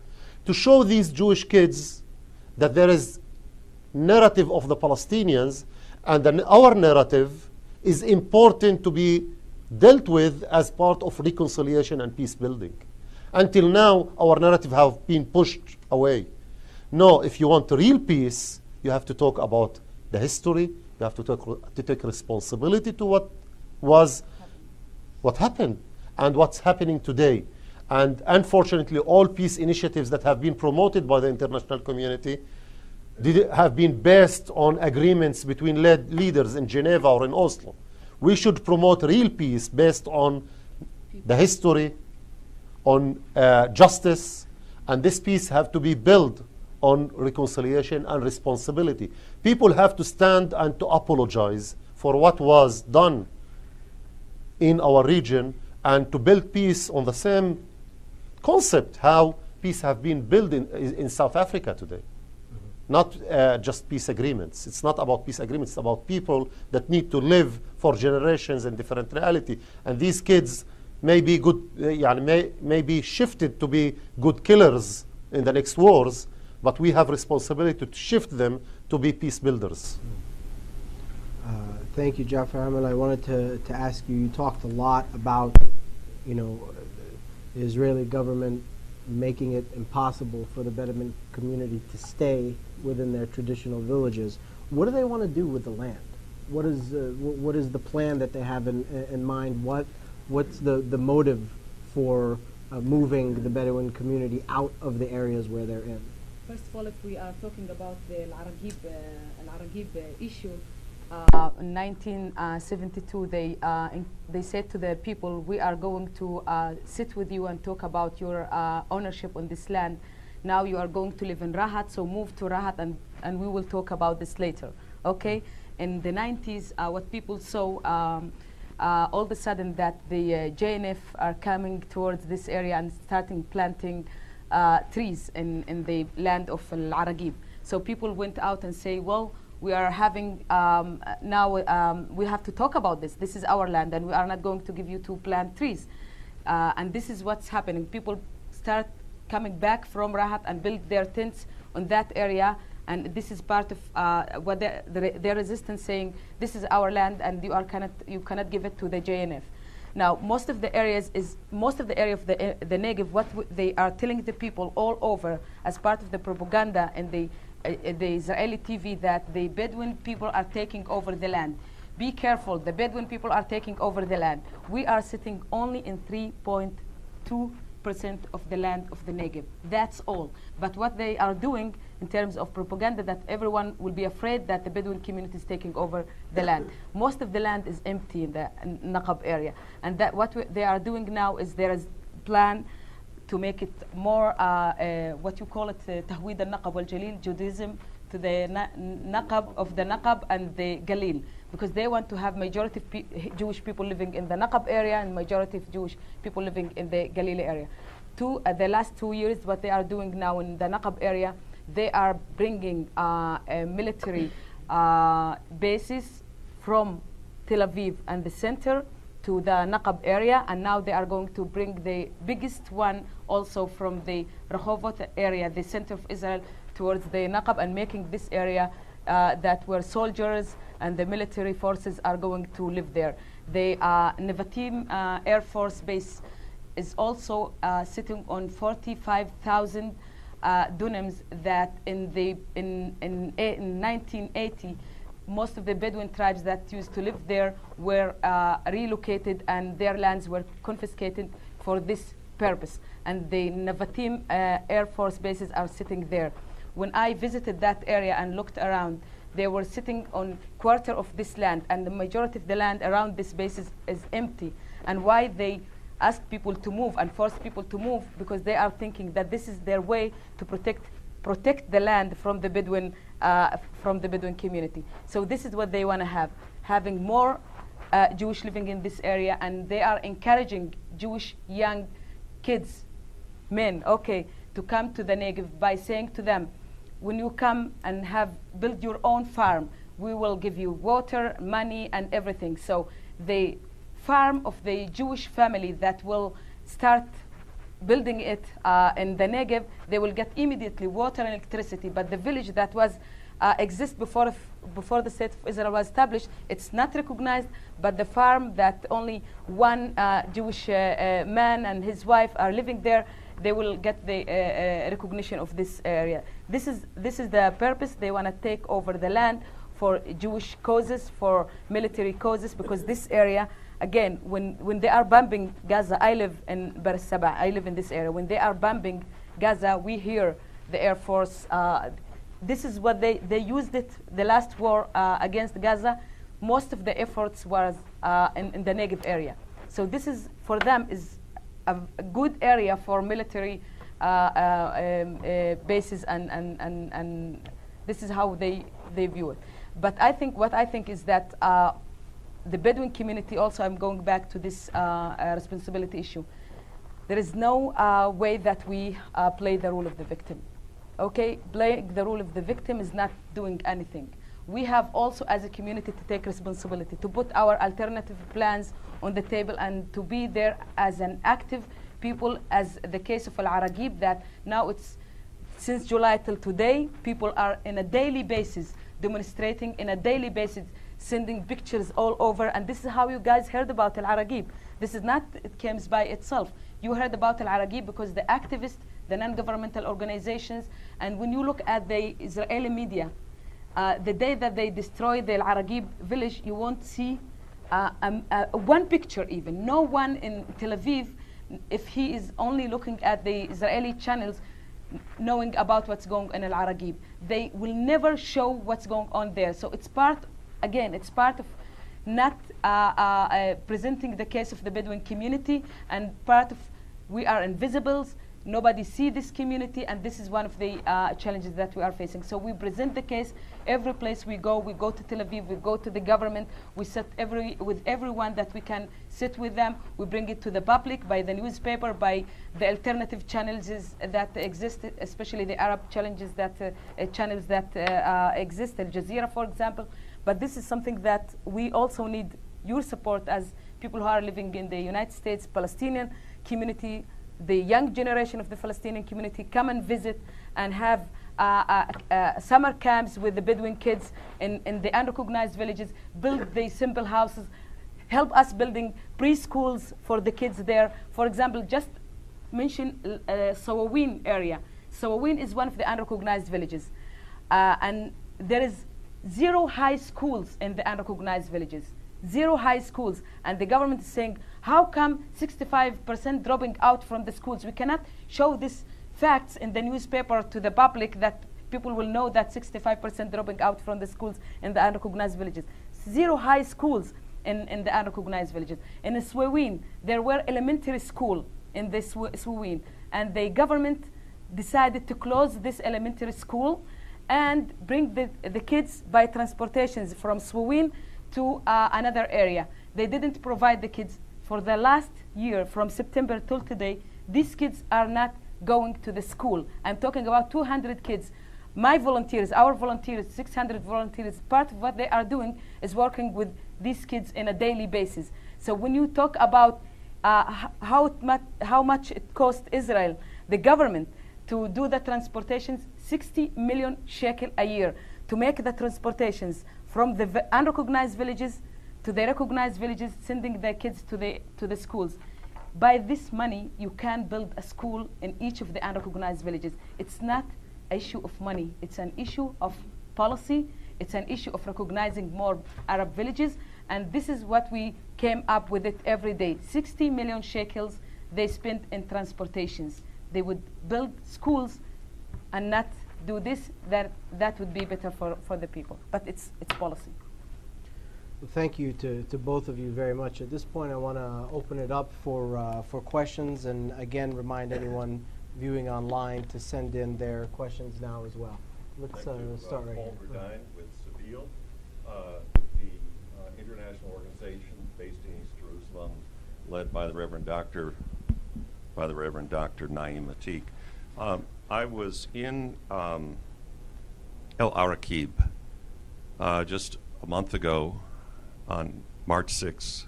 to show these Jewish kids that there is narrative of the Palestinians, and then our narrative is important to be dealt with as part of reconciliation and peace building. Until now, our narrative have been pushed away. No, if you want real peace, you have to talk about the history. You have to take responsibility to what happened and what's happening today. And unfortunately, all peace initiatives that have been promoted by the international community have been based on agreements between leaders in Geneva or in Oslo. We should promote real peace based on the history, on justice, and this peace have to be built on reconciliation and responsibility. People have to stand and to apologize for what was done in our region and to build peace on the same concept how peace have been built in South Africa today. Not just peace agreements. It's not about peace agreements. It's about people that need to live for generations in different reality. And these kids may be good, may be shifted to be good killers in the next wars, but we have responsibility to shift them to be peace builders. Thank you, Jafar Hamel. I wanted to ask you, you talked a lot about, you know, the Israeli government making it impossible for the Bedouin community to stay within their traditional villages. What do they want to do with the land? What is the plan that they have in mind? What's the motive for moving the Bedouin community out of the areas where they're in? First of all, if we are talking about the Al-Aragib issue, in 1972, they said to the people, we are going to sit with you and talk about your ownership on this land. Now you are going to live in Rahat, so move to Rahat, and we will talk about this later. Okay? In the 90s, what people saw, all of a sudden that the JNF are coming towards this area and starting planting trees in the land of Al-Aragib. So people went out and say, well, we are having, now we have to talk about this. This is our land, and we are not going to give you to plant trees. And this is what's happening. People start coming back from Rahat and build their tents on that area. And this is part of what their resistance saying, this is our land, and you cannot give it to the JNF. Now, most of the area of the Negev, what they are telling the people all over as part of the propaganda and the Israeli TV, that the Bedouin people are taking over the land. Be careful, the Bedouin people are taking over the land. We are sitting only in 3.2% of the land of the Negev. That's all. But what they are doing in terms of propaganda, that everyone will be afraid that the Bedouin community is taking over the land. Most of the land is empty in the Naqab area. And that what they are doing now is there is plan to make it more, what you call it, Tahweed al-Naqab wal-Jalil, Judaism to the Naqab of the Naqab and the Galil, because they want to have majority of Jewish people living in the Naqab area and majority of Jewish people living in the Galil area. The last 2 years, what they are doing now in the Naqab area, they are bringing military bases from Tel Aviv and the center to the Naqab area, and now they are going to bring the biggest one also from the Rehovot area, the center of Israel, towards the Naqab, and making this area that where soldiers and the military forces are going to live there. The Nevatim Air Force Base is also sitting on 45,000 dunams that in 1980 most of the Bedouin tribes that used to live there were relocated and their lands were confiscated for this purpose. And the Nevatim Air Force bases are sitting there. When I visited that area and looked around, they were sitting on quarter of this land, and the majority of the land around this base is empty. And why they ask people to move and force people to move? Because they are thinking that this is their way to protect the land from the Bedouin community. So this is what they want to have, having more Jewish living in this area, and they are encouraging Jewish young kids, men, to come to the Negev by saying to them, when you come and build your own farm, we will give you water, money, and everything. So the farm of the Jewish family that will start building it in the Negev, they will get immediately water and electricity. But the village that was exist before the state of Israel was established, it's not recognized. But the farm that only one Jewish man and his wife are living there, they will get the recognition of this area. This is the purpose. They want to take over the land for Jewish causes, for military causes, because this area, again, when they are bombing Gaza, I live in Bar Saba, I live in this area. When they are bombing Gaza, we hear the Air Force. This is what they used it, the last war against Gaza. Most of the efforts was in the Negev area. So this is, for them, is a good area for military bases, and this is how they view it. But what I think is that the Bedouin community also, I'm going back to this responsibility issue. There is no way that we play the role of the victim. Playing the role of the victim is not doing anything. We have also, as a community, to take responsibility, to put our alternative plans on the table, and to be there as an active people, as the case of Al-Aragib, that now it's, since July till today, people are in a daily basis demonstrating, in a daily basis sending pictures all over. And this is how you guys heard about Al-Aragib. This is not, it came by itself. You heard about Al-Aragib because the activists, the non-governmental organizations, and when you look at the Israeli media, the day that they destroyed the Al-Aragib village, you won't see one picture even. No one in Tel Aviv, if he is only looking at the Israeli channels, knowing about what's going on in Al-Aragib. They will never show what's going on there. So it's part, again, it's part of not presenting the case of the Bedouin community, and part of we are invisibles. Nobody see this community, and this is one of the challenges that we are facing. So we present the case every place we go. We go to Tel Aviv, we go to the government, we sit with everyone that we can sit with them. We bring it to the public by the newspaper, by the alternative channels that exist, especially the Arab channels that exist, Al Jazeera, for example. But this is something that we also need your support as people who are living in the United States, Palestinian community, the young generation of the Palestinian community. Come and visit and have summer camps with the Bedouin kids in the unrecognized villages, build the simple houses, help us building preschools for the kids there. For example, just mention Sawawin area. Sawawin is one of the unrecognized villages. And there is 0 high schools in the unrecognized villages. 0 high schools. And the government is saying, how come 65% dropping out from the schools? We cannot show these facts in the newspaper to the public that people will know that 65% dropping out from the schools in the unrecognized villages. 0 high schools in the unrecognized villages. In Swawin, there were elementary school in this Swawin, and the government decided to close this elementary school and bring the kids by transportations from Swawin to another area. They didn't provide the kids. For the last year, from September till today, these kids are not going to the school. I'm talking about 200 kids. My volunteers, our volunteers, 600 volunteers, part of what they are doing is working with these kids in a daily basis. So when you talk about how much it cost Israel, the government, to do the transportations, 60 million shekel a year, to make the transportations from the unrecognized villages to the recognized villages, sending their kids to the schools. By this money, you can build a school in each of the unrecognized villages. It's not an issue of money. It's an issue of policy. It's an issue of recognizing more Arab villages. And this is what we came up with it every day. 60 million shekels they spent in transportations. They would build schools and not do this. That would be better for the people. But it's policy. Well, thank you to both of you very much. At this point, I want to open it up for questions, and again, remind anyone viewing online to send in their questions now as well. Let's start right Paul here. Burdine with Seville, the international organization based in East Jerusalem, led by the Reverend Dr. Naim Atik. I was in El Araqib just a month ago on March 6th,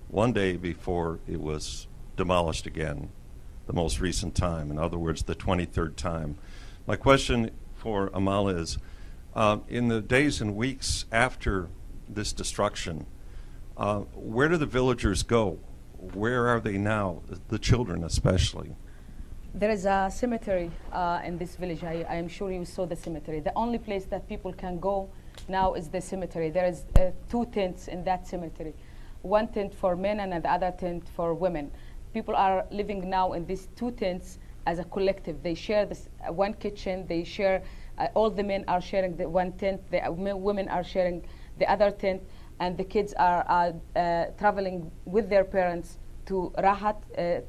one day before it was demolished again, the most recent time, in other words, the 23rd time. My question for Amal is, in the days and weeks after this destruction, where do the villagers go? Where are they now, the children especially? There is a cemetery in this village. I am sure you saw the cemetery. The only place that people can go now is the cemetery. There is 2 tents in that cemetery. 1 tent for men and the other tent for women. People are living now in these 2 tents as a collective. They share this 1 kitchen. They share, all the men are sharing the 1 tent. The women are sharing the other tent. And the kids are traveling with their parents to Rahat,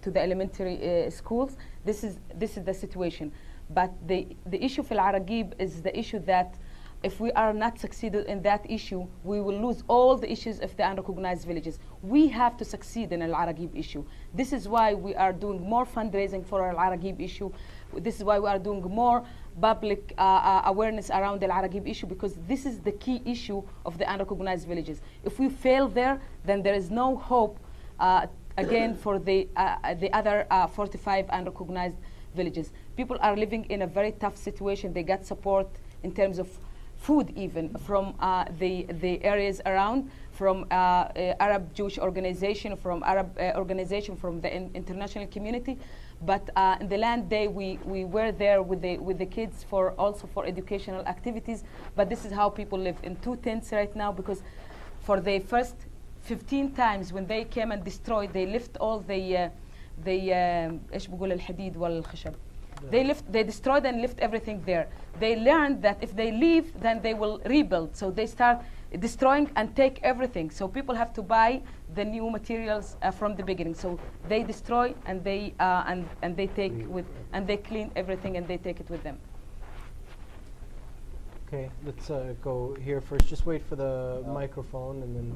to the elementary schools. This is the situation. But the issue for Al-Araqib is the issue that if we are not succeeded in that issue, we will lose all the issues of the unrecognized villages. We have to succeed in Al-Araqib issue. This is why we are doing more fundraising for Al-Araqib issue. This is why we are doing more public awareness around the Al-Araqib issue, because this is the key issue of the unrecognized villages. If we fail there, then there is no hope again for the other 45 unrecognized villages. People are living in a very tough situation. They get support in terms of food even from the areas around, from Arab Jewish organization, from Arab organization, from the international community. But in the land day, we were there with the kids for also for educational activities. But this is how people live in 2 tents right now, because for the first 15 times when they came and destroyed, they left all the ايش بقول الحديد والخشب. They destroyed and left everything there. They learned that if they leave, then they will rebuild. So they start destroying and take everything. So people have to buy the new materials from the beginning. So they destroy and they take with, and they clean everything and they take it with them. Okay, let's go here first. Just wait for the microphone and then.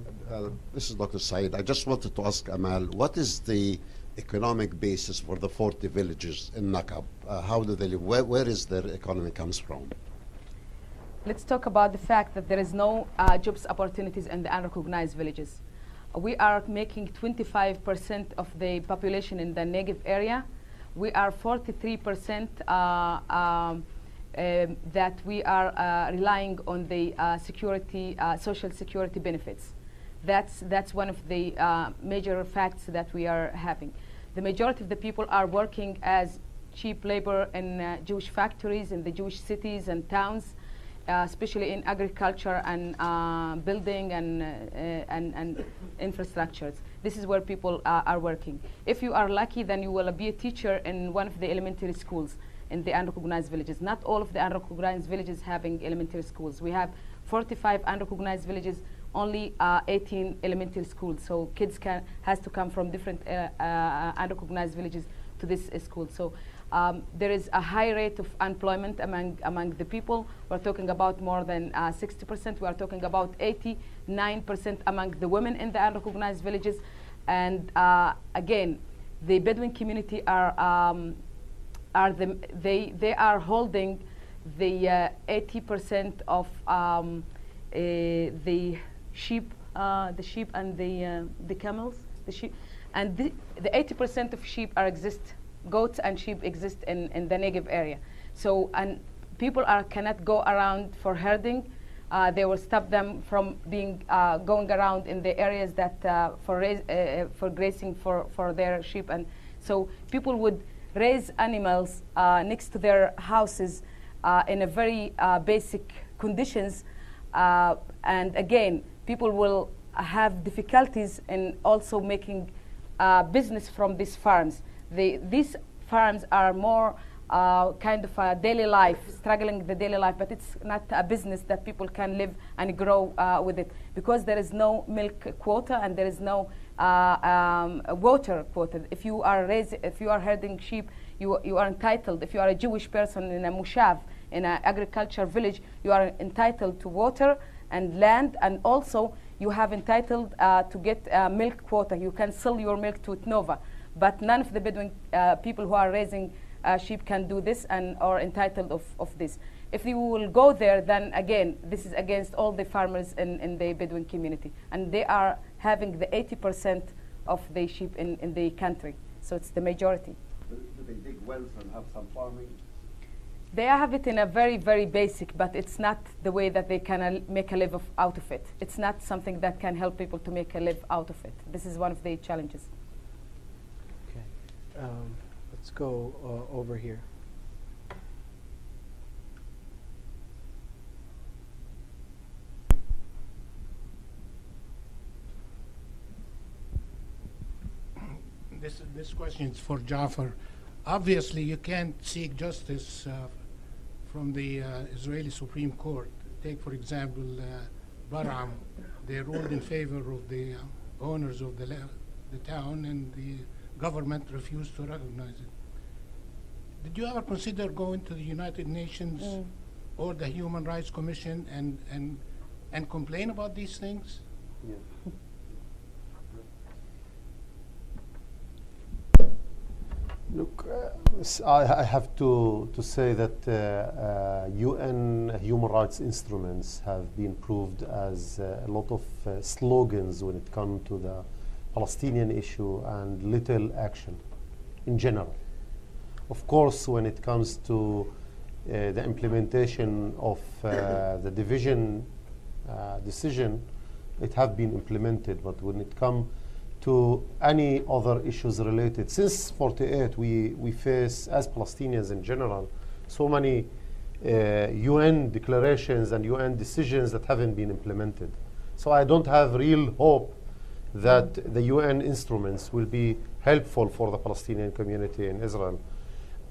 This is Dr. Said. I just wanted to ask Amal, what is the economic basis for the 40 villages in Nakab? How do they live? Where is their economy comes from? Let's talk about the fact that there is no jobs opportunities in the unrecognized villages. We are making 25% of the population in the Negev area. We are 43% that we are relying on the security, social security benefits. That's one of the major facts that we are having. The majority of the people are working as cheap labor in Jewish factories in the Jewish cities and towns, especially in agriculture and building and infrastructures. This is where people are working. If you are lucky, then you will be a teacher in one of the elementary schools in the unrecognized villages. Not all of the unrecognized villages having elementary schools. We have 45 unrecognized villages, only 18 elementary schools. So kids has to come from different unrecognized villages to this school. So there is a high rate of unemployment among the people. We're talking about more than 60%. We are talking about 89% among the women in the unrecognized villages. And again, the Bedouin community they are holding the 80% of the sheep and the camels, the sheep, and the 80% of sheep goats and sheep exist in the Negev area. So, and people cannot go around for herding. They will stop them from going around in the areas that for grazing for their sheep. And so people would raise animals next to their houses in a very basic conditions. And again, people will have difficulties in also making business from these farms. These farms are more kind of a daily life, struggling the daily life, but it's not a business that people can live and grow with it, because there is no milk quota and there is no water quota. If you are herding sheep, you are entitled. If you are a Jewish person in a mushav, in an agriculture village, you are entitled to water and land, and also you have entitled to get milk quota. You can sell your milk to Tnova, but none of the Bedouin people who are raising sheep can do this and are entitled of this. If you will go there, then again, this is against all the farmers in the Bedouin community, and they are having the 80% of the sheep in the country, so it's the majority. Do they dig wells and have some farming? They have it in a very, very basic, but it's not the way that they can make a live out of it. It's not something that can help people to make a live out of it. This is one of the challenges. Okay, let's go over here. This question is for Jafar. Obviously, you can't seek justice from the Israeli Supreme Court. Take, for example, Bar'am. They ruled in favor of the owners of the town, and the government refused to recognize it. Did you ever consider going to the United Nations or the Human Rights Commission and complain about these things? Yeah. Look, I have to say that UN human rights instruments have been proved as a lot of slogans when it comes to the Palestinian issue and little action in general. Of course, when it comes to the implementation of the division decision, it have been implemented, but when it comes to any other issues related. Since 48, we face, as Palestinians in general, so many UN declarations and UN decisions that haven't been implemented. So I don't have real hope that the UN instruments will be helpful for the Palestinian community in Israel,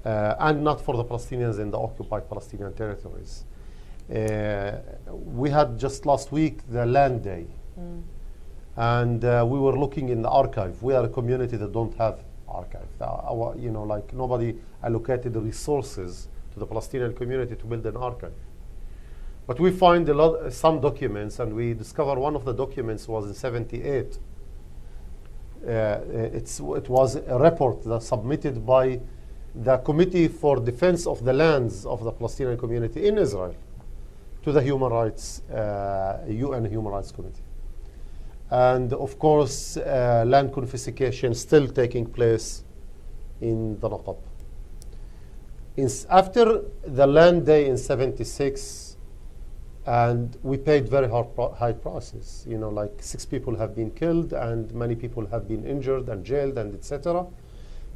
and not for the Palestinians in the occupied Palestinian territories. We had just last week the Land Day. And we were looking in the archive. We are a community that don't have archive. Like nobody allocated the resources to the Palestinian community to build an archive. But we find some documents, and we discover one of the documents was in '78. It was a report that submitted by the Committee for Defense of the Lands of the Palestinian community in Israel to the UN Human Rights Committee. And of course, land confiscation still taking place in the Naqab. After the Land Day in '76, And we paid very high prices. You know, like 6 people have been killed and many people have been injured and jailed and etc.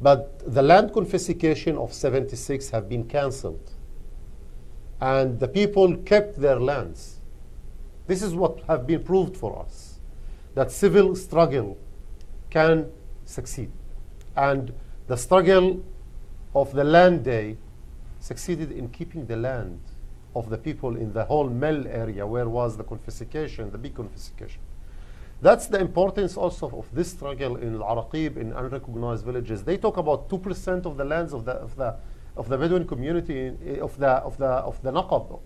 But the land confiscation of 76 have been cancelled. And the people kept their lands. This is what have been proved for us, that civil struggle can succeed. And the struggle of the land day succeeded in keeping the land of the people in the whole Mel area where was the confiscation, the big confiscation. That's the importance also of this struggle in Al-Araqib, in unrecognized villages. They talk about 2% of the lands of the Bedouin community of the Naqab.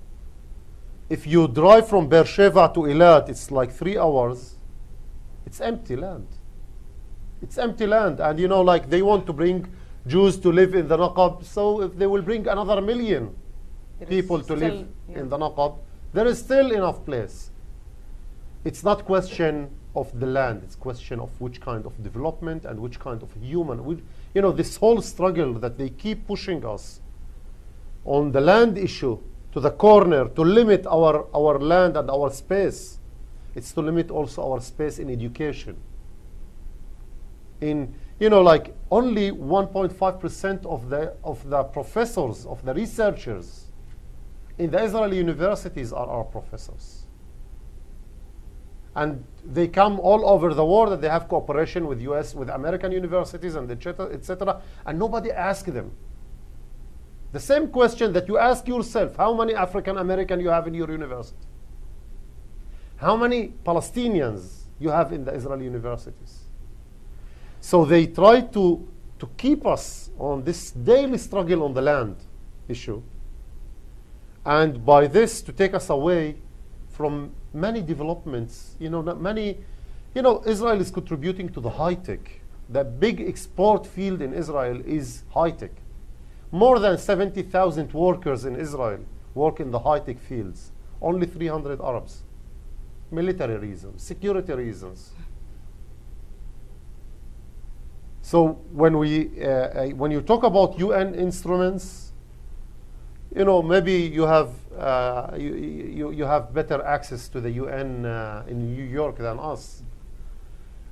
If you drive from Beersheba to Eilat, it's like 3 hours. It's empty land. It's empty land, and you know, like they want to bring Jews to live in the Naqab, so if they will bring another 1 million people to live in the Naqab, there is still enough place. It's not question of the land, it's question of which kind of development and which kind of human. You know, this whole struggle that they keep pushing us on the land issue to the corner to limit our land and our space. It's to limit also our space in education. In, you know, like only 1.5% of the professors, of the researchers in the Israeli universities are our professors. And they come all over the world, and they have cooperation with US, with American universities, and etc. And nobody asks them. The same question that you ask yourself, how many African American you have in your university? How many Palestinians you have in the Israeli universities? So they try to keep us on this daily struggle on the land issue, and by this to take us away from many developments. You know, Israel is contributing to the high tech. The big export field in Israel is high tech. More than 70,000 workers in Israel work in the high tech fields. Only 300 Arabs. Military reasons, security reasons. So when you talk about UN instruments, you know, maybe you have you have better access to the UN in New York than us.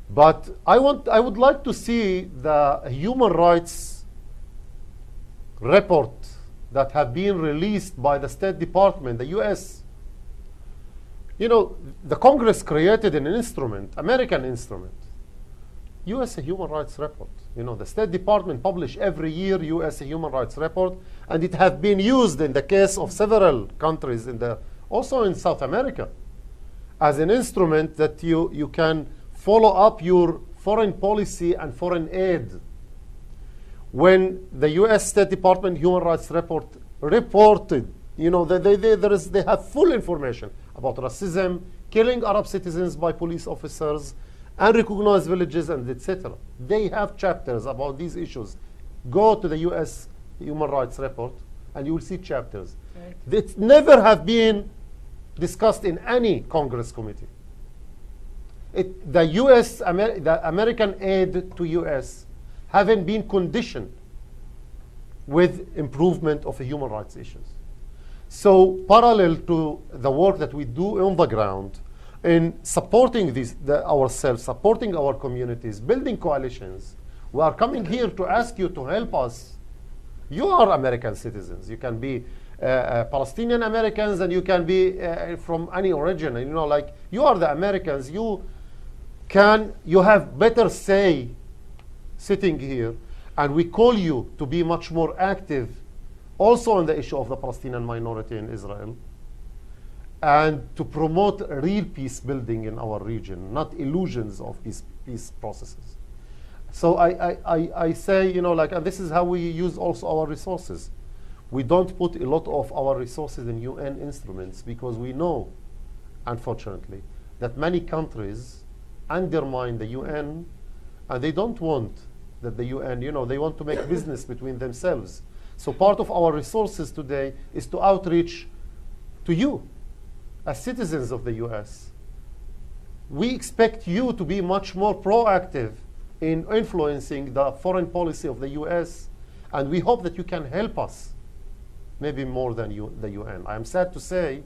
But I would like to see the human rights report that have been released by the State Department, the US. You know, the Congress created an instrument, American instrument, US Human Rights Report. You know, the State Department publish every year US Human Rights Report, and it has been used in the case of several countries, also in South America, as an instrument that you can follow up your foreign policy and foreign aid. When the US State Department Human Rights Report reported, you know, they have full information about racism, killing Arab citizens by police officers, unrecognized villages, and etc. They have chapters about these issues. Go to the US Human Rights Report and you will see chapters. Right. That never have been discussed in any Congress committee. The American aid to US haven't been conditioned with improvement of the human rights issues. So parallel to the work that we do on the ground, in supporting ourselves, supporting our communities, building coalitions, we are coming here to ask you to help us. You are American citizens. You can be Palestinian Americans, and you can be from any origin. And, you know, like you are the Americans. You have better say sitting here, and we call you to be much more active also on the issue of the Palestinian minority in Israel, and to promote real peace building in our region, not illusions of peace processes. So I say, you know, like, and this is how we use also our resources. We don't put a lot of our resources in UN instruments because we know, unfortunately, that many countries undermine the UN, and they don't want that the UN, you know, they want to make business between themselves. So part of our resources today is to outreach to you as citizens of the US. We expect you to be much more proactive in influencing the foreign policy of the US, and we hope that you can help us, maybe more than the UN. I am sad to say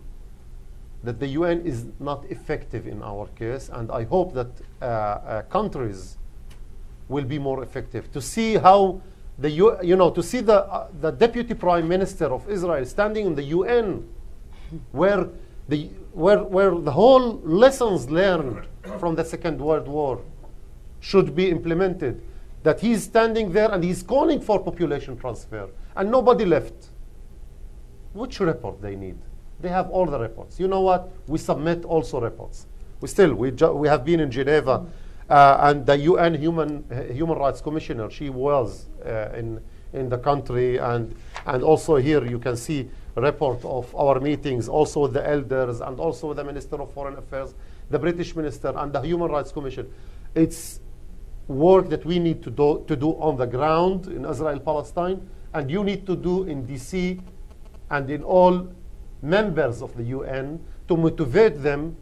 that the UN is not effective in our case, and I hope that countries will be more effective. To see how to see the Deputy Prime Minister of Israel standing in the UN, where the whole lessons learned from the Second World War should be implemented, that he's standing there and he's calling for population transfer, and nobody left. Which report they need? They have all the reports. You know what? We submit also reports. We have been in Geneva, and the UN Human Rights Commissioner, she was in the country, and also here you can see a report of our meetings, also with the elders, and also with the Minister of Foreign Affairs, the British Minister, and the Human Rights Commission. It's work that we need to do on the ground in Israel, Palestine, and you need to do in DC and in all members of the UN to motivate them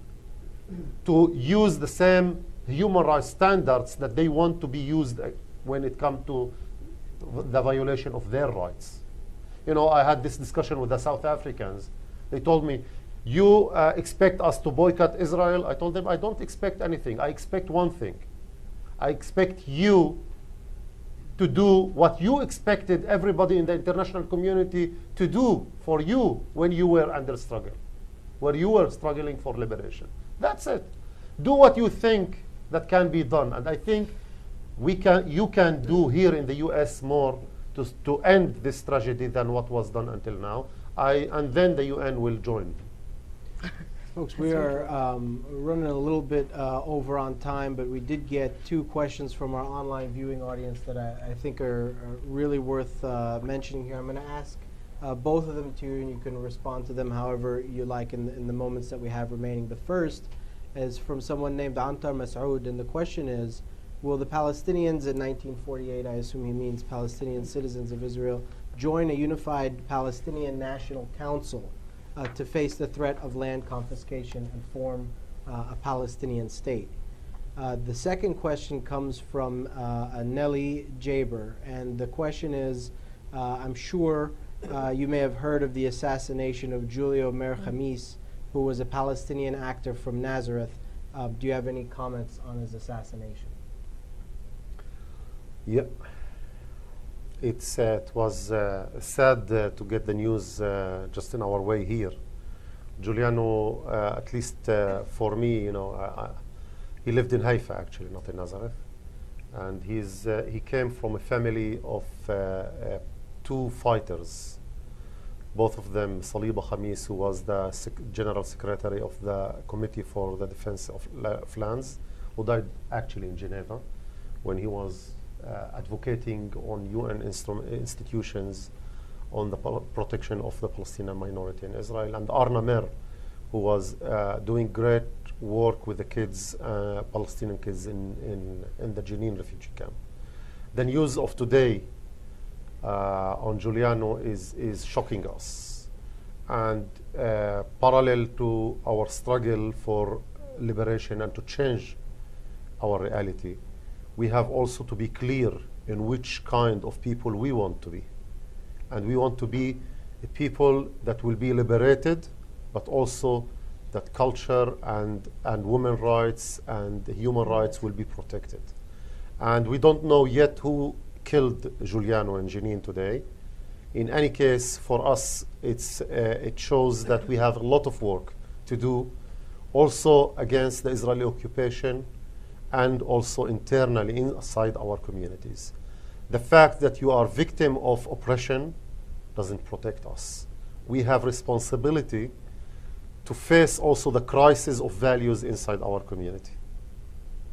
to use the same human rights standards that they want to be used when it comes to the violation of their rights. You know, I had this discussion with the South Africans. They told me, you expect us to boycott Israel? I told them, I don't expect anything. I expect one thing. I expect you to do what you expected everybody in the international community to do for you when you were under struggle, where you were struggling for liberation. That's it. Do what you think that can be done. And I think you can do here in the US more to end this tragedy than what was done until now. And then the UN will join. Folks, we are running a little bit over on time, but we did get 2 questions from our online viewing audience that I think are really worth mentioning here. I'm going to ask both of them to you, and you can respond to them however you like in the moments that we have remaining. The first is from someone named Antar Masoud, and the question is, will the Palestinians in 1948, I assume he means Palestinian citizens of Israel, join a unified Palestinian National Council to face the threat of land confiscation and form a Palestinian state? The second question comes from Nelly Jaber, and the question is, I'm sure you may have heard of the assassination of Julio Mer Khamis, who was a Palestinian actor from Nazareth. Do you have any comments on his assassination? Yeah. It was sad to get the news just in our way here. Giuliano, at least for me, he lived in Haifa actually, not in Nazareth, and he came from a family of 2 fighters. Both of them, Saliba Khamis, who was the General Secretary of the Committee for the Defense of Lands, who died actually in Geneva when he was advocating on UN institutions on the protection of the Palestinian minority in Israel, and Arna Mer, who was doing great work with the kids, Palestinian kids in the Jenin refugee camp. The news of today on Giuliano is shocking us, and parallel to our struggle for liberation and to change our reality, we have also to be clear in which kind of people we want to be. And we want to be a people that will be liberated, but also that culture and women's rights and human rights will be protected. And we don't know yet who killed Giuliano in Jenin today. In any case, for us, it shows that we have a lot of work to do, also against the Israeli occupation, and also internally inside our communities. The fact that you are victim of oppression doesn't protect us. We have responsibility to face also the crisis of values inside our community.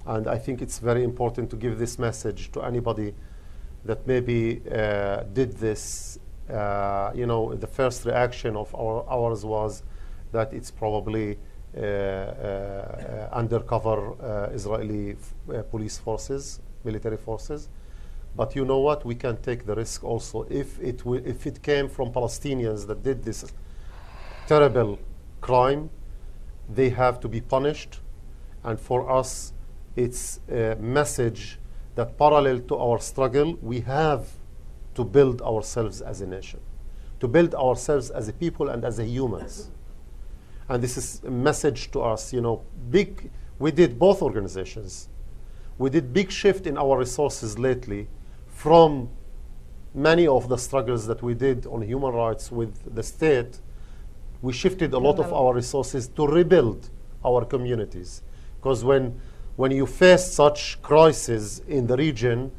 And I think it's very important to give this message to anybody that maybe did this. The first reaction of ours was that it's probably undercover Israeli police forces, military forces. But you know what? We can take the risk also. If it came from Palestinians that did this terrible crime, they have to be punished. And for us, it's a message that parallel to our struggle, we have to build ourselves as a nation, to build ourselves as a people and as a humans. and this is a message to us, we did both organizations. We did big shift in our resources lately from many of the struggles that we did on human rights with the state. We shifted a lot of our resources to rebuild our communities. Because when you face such crises in the region,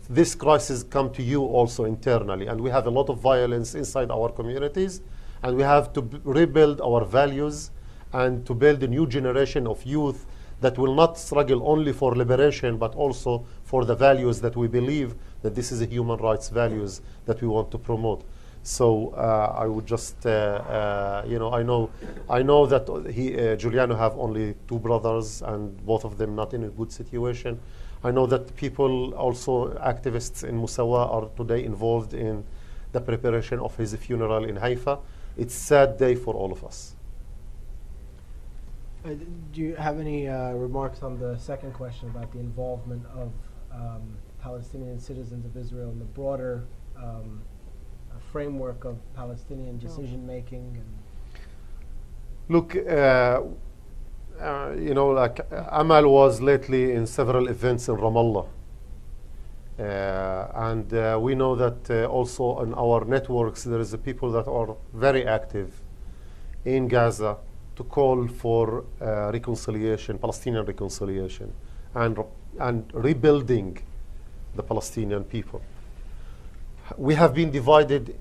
this crisis come to you also internally. And we have a lot of violence inside our communities. And we have to rebuild our values and to build a new generation of youth that will not struggle only for liberation, but also for the values that we believe that this is a human rights values that we want to promote. So I would just, I know that Giuliano have only 2 brothers and both of them not in a good situation. I know that people, also activists in Musawa, are today involved in the preparation of his funeral in Haifa. It's a sad day for all of us. Do you have any remarks on the second question about the involvement of Palestinian citizens of Israel in the broader framework of Palestinian decision making? Look, Amal was lately in several events in Ramallah. And we know that also in our networks there is people that are very active in Gaza to call for reconciliation, Palestinian reconciliation, and rebuilding the Palestinian people. We have been divided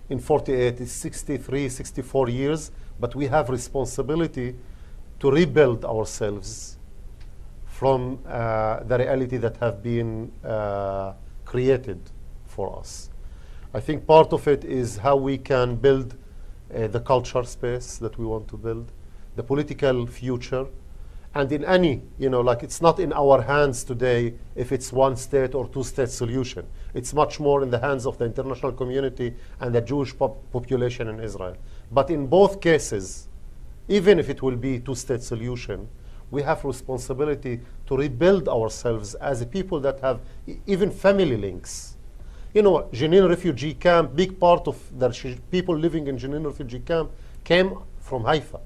in 48, 63, 64 years, but we have responsibility to rebuild ourselves from the reality that have been created for us. I think part of it is how we can build the culture space that we want to build, the political future, and in any, it's not in our hands today if it's one state or 2-state solution. It's much more in the hands of the international community and the Jewish population in Israel. But in both cases, even if it will be 2-state solution, we have responsibility to rebuild ourselves as a people that have even family links. Jenin refugee camp, big part of the people living in Jenin refugee camp came from Haifa.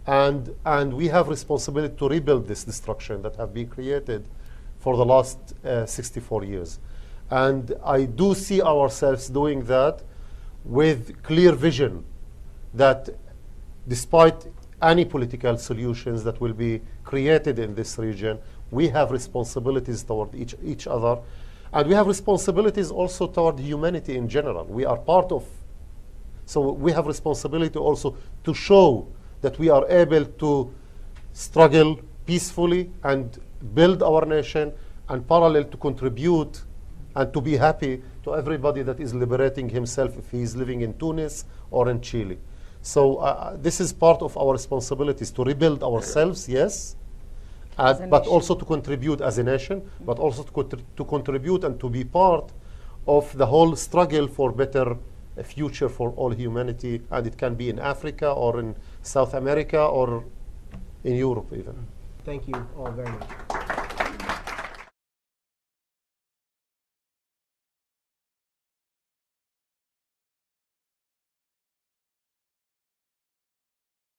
And we have responsibility to rebuild this destruction that have been created for the last 64 years. And I do see ourselves doing that with clear vision that despite any political solutions that will be created in this region, we have responsibilities toward each other. And we have responsibilities also toward humanity in general. We are part of, so we have responsibility also to show that we are able to struggle peacefully and build our nation, and parallel to contribute and to be happy to everybody that is liberating himself if he is living in Tunis or in Chile. So this is part of our responsibilities, to rebuild ourselves, yes, but also to contribute as a nation, but also to contribute and to be part of the whole struggle for better future for all humanity, and it can be in Africa or in South America or in Europe even. Thank you all very much.